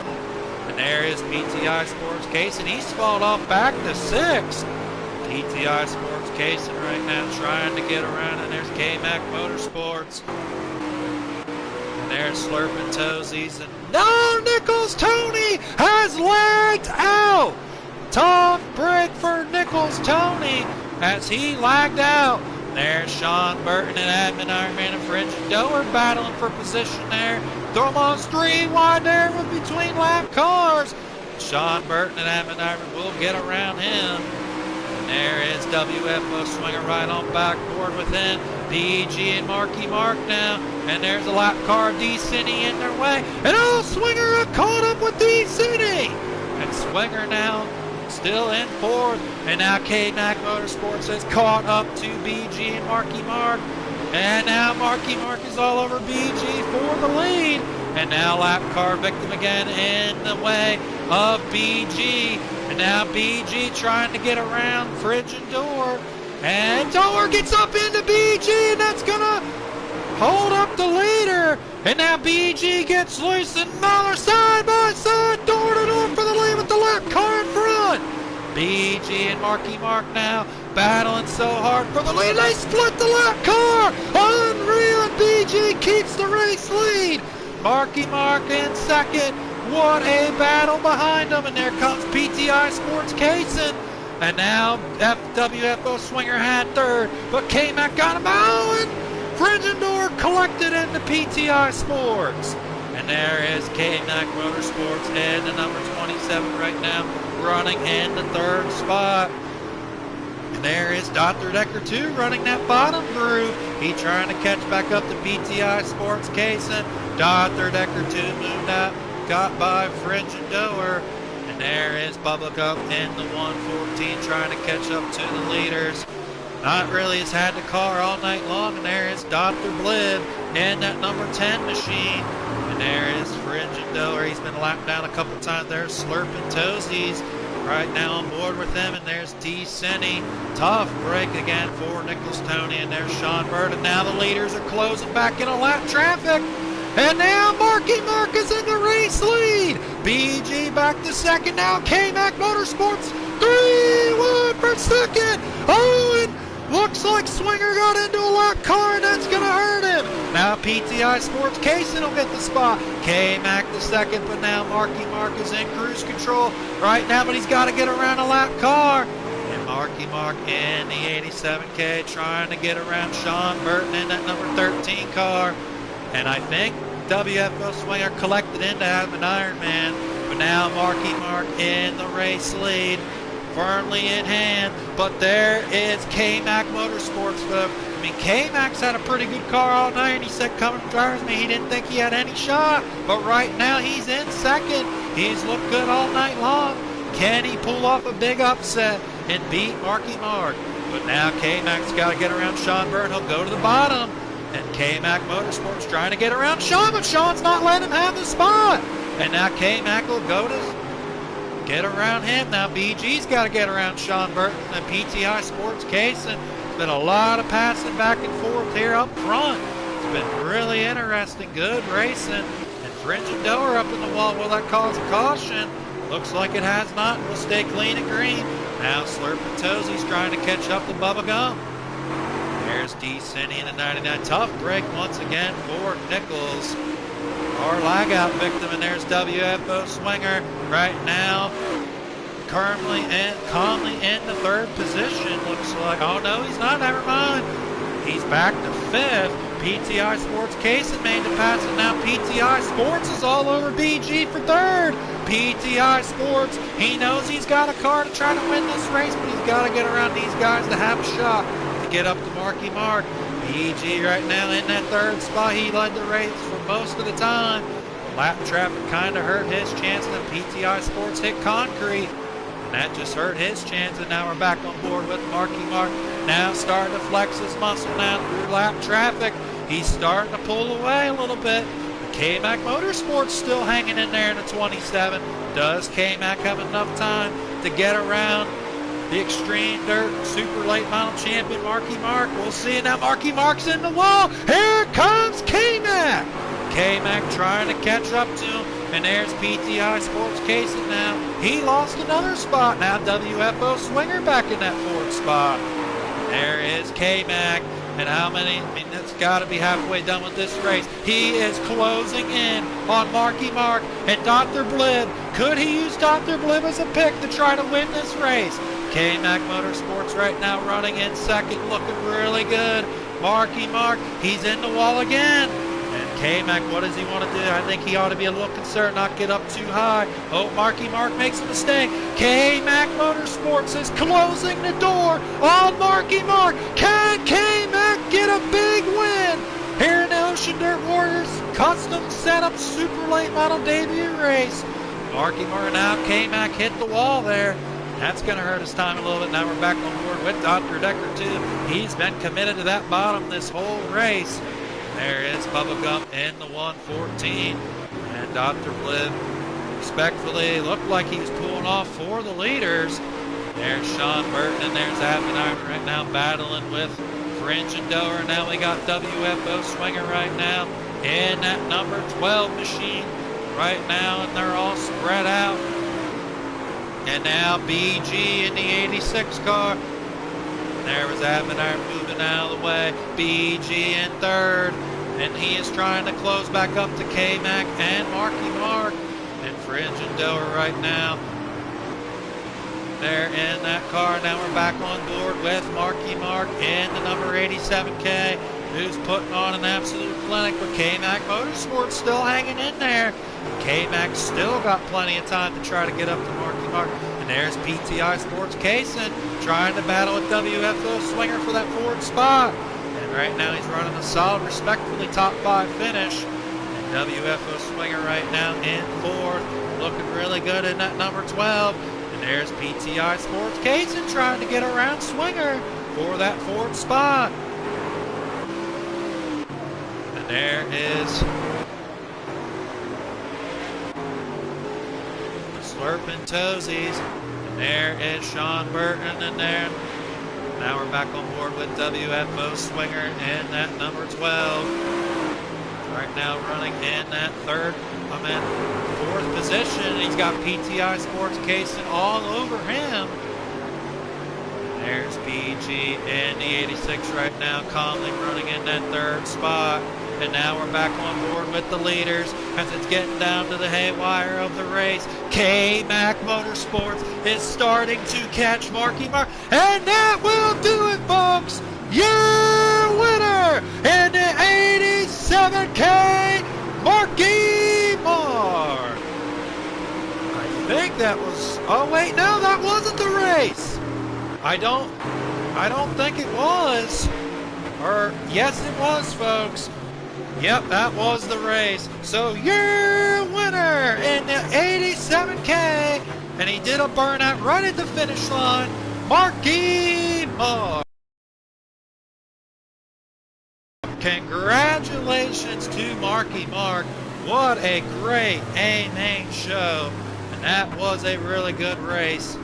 And there is PTI Sports Kaysen. He's fallen off back to 6th. PTI Sports Kaysen right now trying to get around. And there's K-Mac Motorsports. And there's Slurping Toesies. And no, Nichols Tony has lagged out. Tough break for Nichols Tony as he lagged out. There's Sean Burton and Admin Ironman and Fridge and Doer battling for position there. Almost 3 wide there with between lap cars. Sean Burton and Admin Ironman will get around him. And there is WFO Swinger right on backboard with him. BG and Marky Mark now. And there's a lap car, D-City in their way. And Swinger caught up with D-City. And Swinger now still in 4th, and now K-Mac Motorsports has caught up to BG and Marky Mark, and now Marky Mark is all over BG for the lead, and now lap car victim again in the way of BG, and now BG trying to get around Fridge and Door, and Door gets up into BG, and that's gonna hold up the leader, and now BG gets loose, and Muller side by side, door to door for the lead with the lap car in front. BG and Marky Mark now battling so hard for the lead. They split the lap car. Unreal, and BG keeps the race lead. Marky Mark in 2nd. What a battle behind them. And there comes PTI Sports Kaysen. And now WFO Swinger had 3rd. But K-Mac got him out. And Fridge and Door collected into PTI Sports. And there is K-Mac Motorsports in the number 27 right now, running in the 3rd spot. And there is Dr. Decker 2 running that bottom groove. He trying to catch back up to PTI Sports Kaysen. Dr. Decker 2 moved out, got by Fridge and Doer. And there is Bubba Gump in the 114 trying to catch up to the leaders. Not really has had the car all night long. And there is Dr. Blib in that number 10 machine. And there is Fridge and Doer. He's been lapped down a couple times. There's Slurping Toesies right now on board with them. And there's D-City. Tough break again for Nichols Tony. And there's Sean Burton. Now the leaders are closing back into lap traffic. And now Marky Mark is in the race lead. BG back to 2nd. Now K-Mac Motorsports 3-1 for 2nd. Oh, and looks like Swinger got into a lap car, and that's going to hurt him. Now PTI Sports Kaysen will get the spot. K-Mac the 2nd, but now Marky Mark is in cruise control right now, but he's got to get around a lap car. And Marky Mark in the 87K trying to get around Sean Burton in that number 13 car. And I think WFO Swinger collected into Admin Ironman, but now Marky Mark in the race lead, firmly in hand. But there is K-Mac Motorsports. I mean, K-Mac's had a pretty good car all night, and he said coming from drivers me he didn't think he had any shot. But right now he's in 2nd. He's looked good all night long. Can he pull off a big upset and beat Marky Mark? But now K-Mac's got to get around Sean Burton. He'll go to the bottom. And K-Mac Motorsports trying to get around Sean, but Sean's not letting him have the spot. And now K-Mac will go to get around him. Now BG's got to get around Sean Burton and PTI Sports Kaysen. It's been a lot of passing back and forth here up front. It's been really interesting, good racing. And Fridge and Doer up in the wall. Will that cause a caution? Looks like it has not. We'll stay clean and green. Now Slurping Toesies trying to catch up to Bubba Gump. There's D-City in the 99. Tough break once again for Nichols. Our lag out victim, and there's WFO Swinger right now. Calmly in the 3rd position, looks like. Oh no, he's not, never mind. He's back to 5th. PTI Sports Kaysen made the pass, and now PTI Sports is all over BG for 3rd. PTI Sports, he knows he's got a car to try to win this race, but he's got to get around these guys to have a shot. Get up to Marky Mark. BG right now in that 3rd spot. He led the race for most of the time. Lap traffic kind of hurt his chance, and then PTI Sports hit concrete, and that just hurt his chance. And now we're back on board with Marky Mark. Now starting to flex his muscle now through lap traffic. He's starting to pull away a little bit. K-Mac Motorsports still hanging in there in the 27. Does K-Mac have enough time to get around the Extreme Dirt Super Late Model Champion, Marky Mark. We'll see now. Marky Mark's in the wall. Here comes K-Mac. K-Mac trying to catch up to him. And there's PTI Sports Casing now. He lost another spot. Now WFO Swinger back in that fourth spot. There is K-Mac. And how many? I mean, it's got to be halfway done with this race. He is closing in on Marky Mark and Dr. Blib. Could he use Dr. Blib as a pick to try to win this race? K-Mac Motorsports right now running in second, looking really good. Marky Mark, he's in the wall again. And K-Mac, what does he want to do? I think he ought to be a little concerned, not get up too high. Oh, Marky Mark makes a mistake. K-Mac Motorsports is closing the door on Marky Mark. Can K-Mac get a big win here in the Ocean Dirt Warriors Custom Setup Super Late Model Debut Race? Marky Mark now, K-Mac hit the wall there. That's going to hurt his time a little bit. Now we're back on board with Dr. Decker too. He's been committed to that bottom this whole race. There is Bubba Gump in the 114. And Dr. Blib respectfully looked like he was pulling off for the leaders. There's Sean Burton and there's Abdenheimer right now battling with Fringe and Dover. Now we got WFO Swinger right now in that number 12 machine right now, and they're all spread out. And now BG in the 86 car. There was Abdenheimer moving out of the way. BG in third. And he is trying to close back up to K-Mac and Marky Mark. And Fringe and Dover right now. They're in that car. Now we're back on board with Marky Mark in the number 87K, who's putting on an absolute clinic, but K-Mac Motorsports still hanging in there. K-Mac still got plenty of time to try to get up to Marky Mark. And there's PTI Sports Casing trying to battle with WFO Swinger for that fourth spot. And right now he's running a solid, respectfully top 5 finish. And WFO Swinger right now in fourth, looking really good in that number 12. And there's PTI Sports Casing trying to get around Swinger for that fourth spot. And there is Slurping Toesies. And there is Sean Burton in there. Now we're back on board with WFO Swinger in that number 12. Right now running in that fourth position. He's got PTI Sports Casing all over him. There's BG in the 86 right now, calmly running in that third spot. And now we're back on board with the leaders as it's getting down to the haywire of the race. K-Mac Motorsports is starting to catch Marky Mark. And that will do it, folks. Your winner in the 87K, Marky Mark. I think that was, oh wait, no, that wasn't the race. I don't think it was. Or, yes it was, folks. Yep, that was the race. So your winner in the 87K, and he did a burnout right at the finish line, Marky Mark. Congratulations to Marky Mark. What a great A-Main show. And that was a really good race.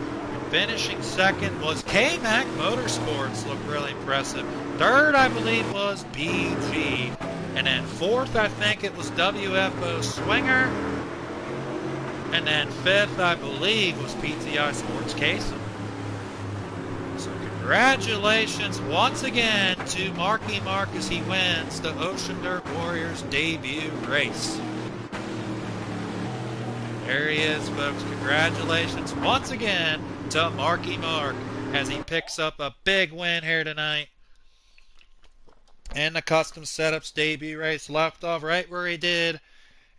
Finishing second was K-Mac Motorsports. Looked really impressive. Third, I believe, was BG. And then fourth, I think it was WFO Swinger. And then fifth, I believe, was PTI Sports Casing. So congratulations once again to Marky Mark as he wins the Ocean Dirt Warriors debut race. There he is, folks. Congratulations once again to Marky Mark as he picks up a big win here tonight. And the Custom Setups debut race left off right where he did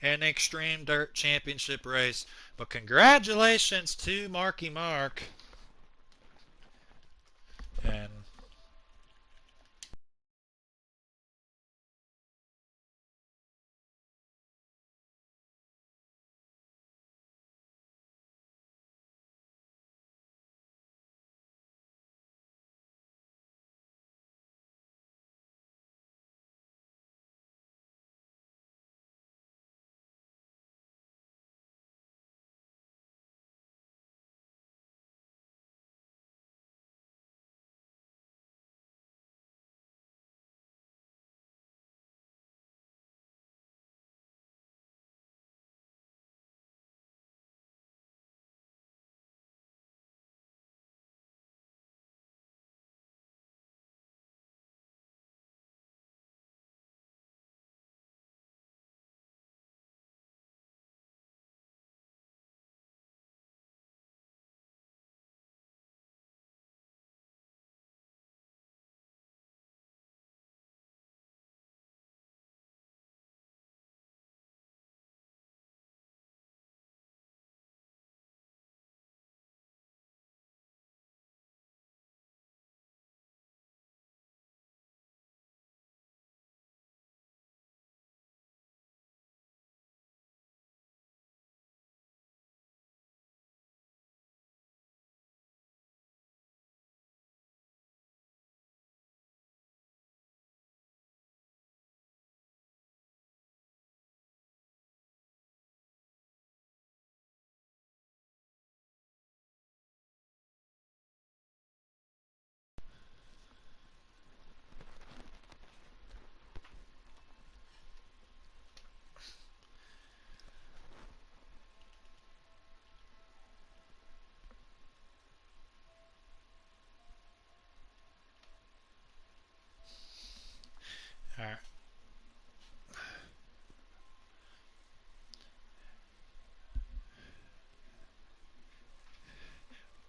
in the Extreme Dirt Championship race. But congratulations to Marky Mark. And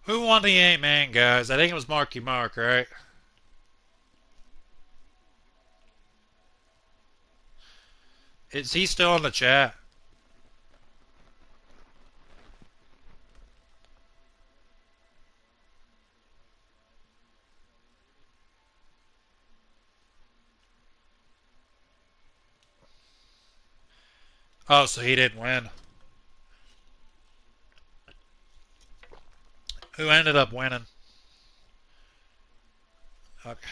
Who won the A-Man, guys? I think it was Marky Mark, right? Is he still in the chat? Oh, so he didn't win. Who ended up winning? Okay.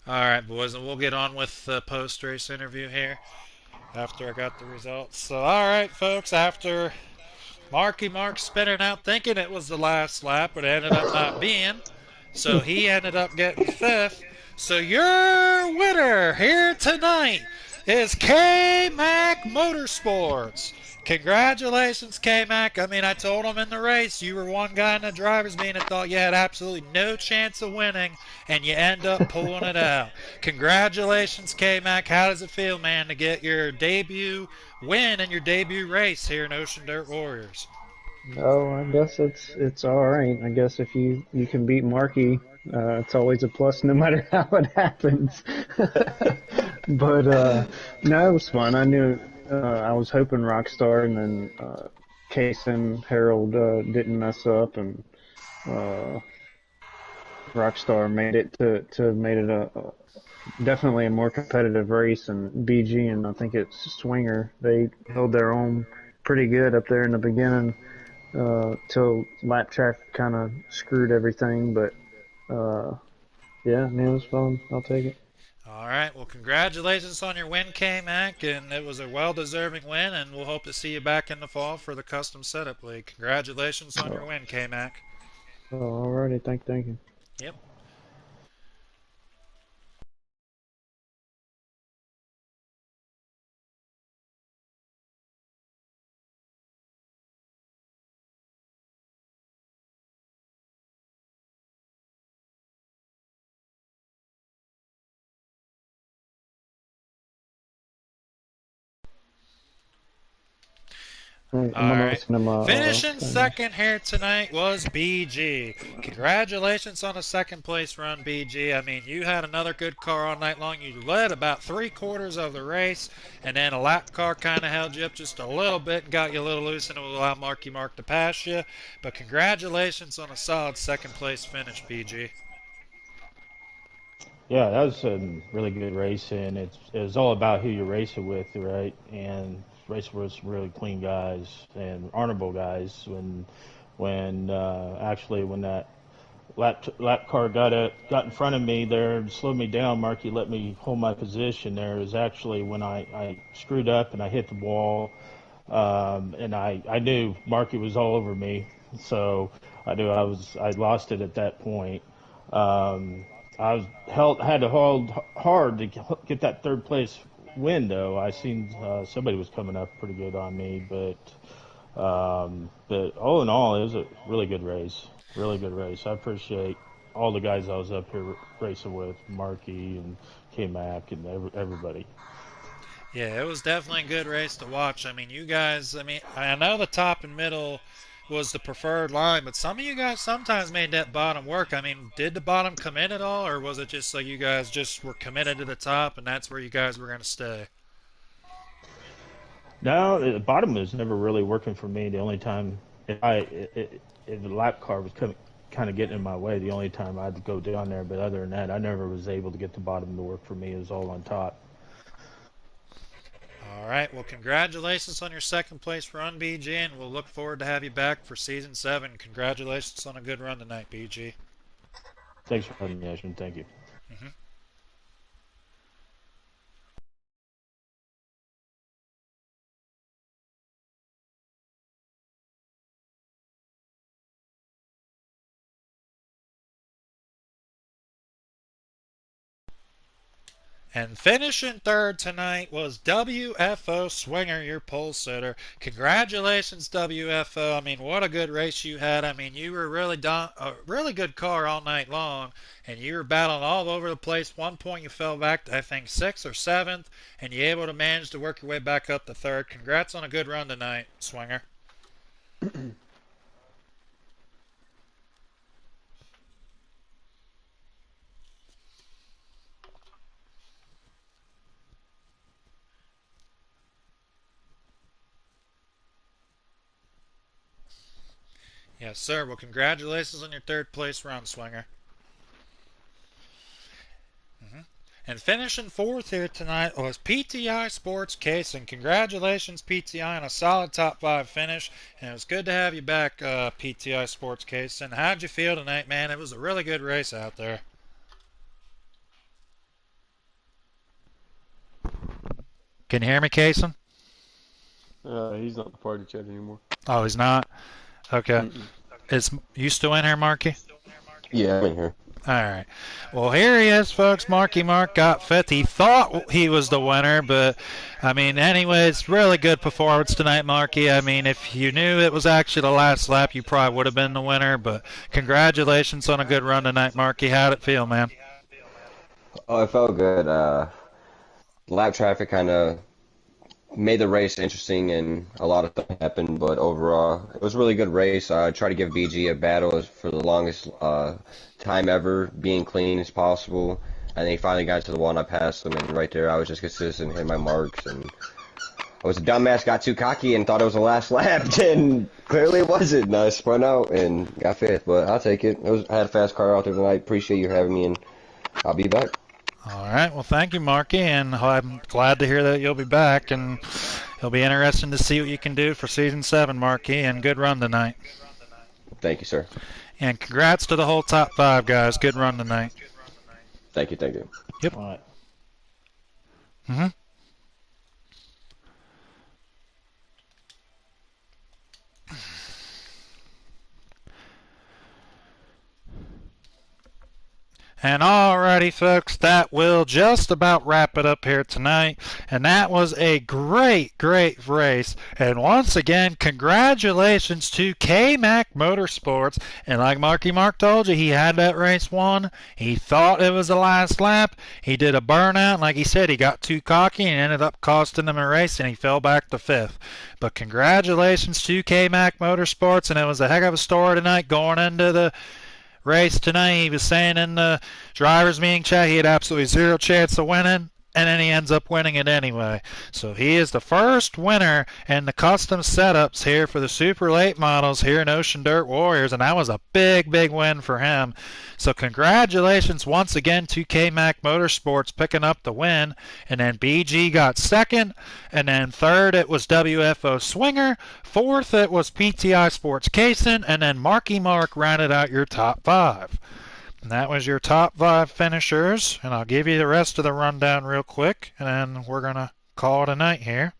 All right, boys, and we'll get on with the post-race interview here after I got the results. So, all right, folks, after Marky Mark spinning out thinking it was the last lap, but it ended up not being. So he ended up getting fifth. So your winner here tonight is K Mac Motorsports. Congratulations, K Mac. I mean, I told him in the race you were one guy in the driver's meeting that thought you had absolutely no chance of winning, and you end up pulling it out. Congratulations, K Mac. How does it feel, man, to get your debut win in your debut race here in Ocean Dirt Warriors? Oh, I guess it's all right. I guess if you can beat Marky, it's always a plus, no matter how it happens. But no, it was fun. I knew I was hoping Rockstar and then Case and Harold didn't mess up, and uh, Rockstar made it to made it a definitely a more competitive race. And BG and I think it's Swinger, they held their own pretty good up there in the beginning till lap track kind of screwed everything. But uh, yeah, man, it was fun. I'll take it. All right. Well, congratulations on your win, K Mac, and it was a well-deserving win. And we'll hope to see you back in the fall for the custom setup league. Congratulations on your Oh, win, K Mac. alrighty, thank you. Yep. I'm All gonna right. listen to my Finishing thing. second here tonight was BG. Congratulations on a second place run, BG. I mean, you had another good car all night long. You led about 3/4 of the race, and then a lap car kind of held you up just a little bit and got you a little loose, and it would allow Marky Mark to pass you. But congratulations on a solid second place finish, BG. Yeah, that was really good racing. It was all about who you're racing with, right? And racing with some really clean guys and honorable guys. When that lap car got in front of me there and slowed me down, Marky let me hold my position there. It was actually when I screwed up and I hit the wall, and I knew Marky was all over me, so I knew I lost it at that point. Um, had to hold hard to get that third place win though. I seen somebody was coming up pretty good on me, but all in all, it was a really good race. Really good race. I appreciate all the guys I was up here racing with, Marky and K Mac and everybody. Yeah, it was definitely a good race to watch. I mean, you guys, I mean, I know the top and middle was the preferred line, but some of you guys sometimes made that bottom work. I mean, did the bottom come in at all, or was it just like you guys just were committed to the top and that's where you guys were going to stay? No, the bottom was never really working for me. The only time if the lap car was coming, kind of getting in my way, the only time I'd go down there. But other than that, I never was able to get the bottom to work for me. It was all on top. All right, well, congratulations on your second place run, BG, and we'll look forward to have you back for season 7. Congratulations on a good run tonight, BG. Thanks for having me, Ashton. Thank you. Mhm. And finishing third tonight was WFO Swinger, your pole sitter. Congratulations, WFO. I mean, what a good race you had. I mean, you were really a really good car all night long, and you were battling all over the place. One point you fell back to, I think, 6th or 7th, and you able to manage to work your way back up to third. Congrats on a good run tonight, Swinger. Yes, sir. Well, congratulations on your third place run, Swinger. And finishing fourth here tonight was PTI Sports Case, and congratulations, PTI, on a solid top 5 finish. And it was good to have you back, PTI Sports Case. And how'd you feel tonight, man? It was a really good race out there. Can you hear me, Cason? He's not the party chat anymore. Oh, he's not? Okay. Mm-mm. Is you still in here, Marky? Yeah, I'm in here. All right. Well, here he is, folks. Marky Mark got fifth. He thought he was the winner, but I mean, anyways, really good performance tonight, Marky. I mean, if you knew it was actually the last lap, you probably would have been the winner. But congratulations on a good run tonight, Marky. How'd it feel, man? Oh, it felt good. Lap traffic kind of made the race interesting, and a lot of stuff happened. But overall, it was a really good race. I tried to give BG a battle for the longest time ever, being clean as possible. And then he finally got to the wall, and I passed him. And right there, I was just consistent, hitting my marks. And I was a dumbass, got too cocky, and thought it was the last lap, and clearly it wasn't. And I spun out and got fifth, but I'll take it. I had a fast car out there tonight. Appreciate you having me, and I'll be back. All right. Well, thank you, Marky, and I'm glad to hear that you'll be back. And it'll be interesting to see what you can do for season 7, Marky. And good run tonight. Thank you, sir. And congrats to the whole top 5 guys. Good run tonight. Thank you, thank you. Yep. All right. Mm-hmm. And alrighty, folks, that will just about wrap it up here tonight. And that was a great, great race. And once again, congratulations to K-Mac Motorsports. And like Marky Mark told you, he had that race won. He thought it was the last lap. He did a burnout. And like he said, he got too cocky and ended up costing him a race, and he fell back to 5th. But congratulations to K-Mac Motorsports. And it was a heck of a story tonight going into the race tonight. He was saying in the driver's meeting chat he had absolutely zero chance of winning, and then he ends up winning it anyway. So he is the first winner in the custom setups here for the Super Late models here in Ocean Dirt Warriors, and that was a big, big win for him. So congratulations once again to K-Mac Motorsports picking up the win. And then BG got second, and then third it was WFO Swinger, fourth it was PTI Sports Kaysen, and then Marky Mark rounded out your top 5. And that was your top 5 finishers, and I'll give you the rest of the rundown real quick, and then we're going to call it a night here.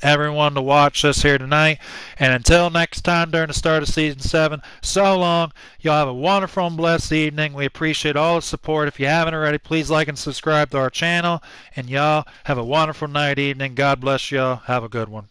Everyone to watch this here tonight, and until next time during the start of season 7, so long. Y'all have a wonderful and blessed evening. We appreciate all the support. If you haven't already, please like and subscribe to our channel, and y'all have a wonderful night, evening. God bless y'all. Have a good one.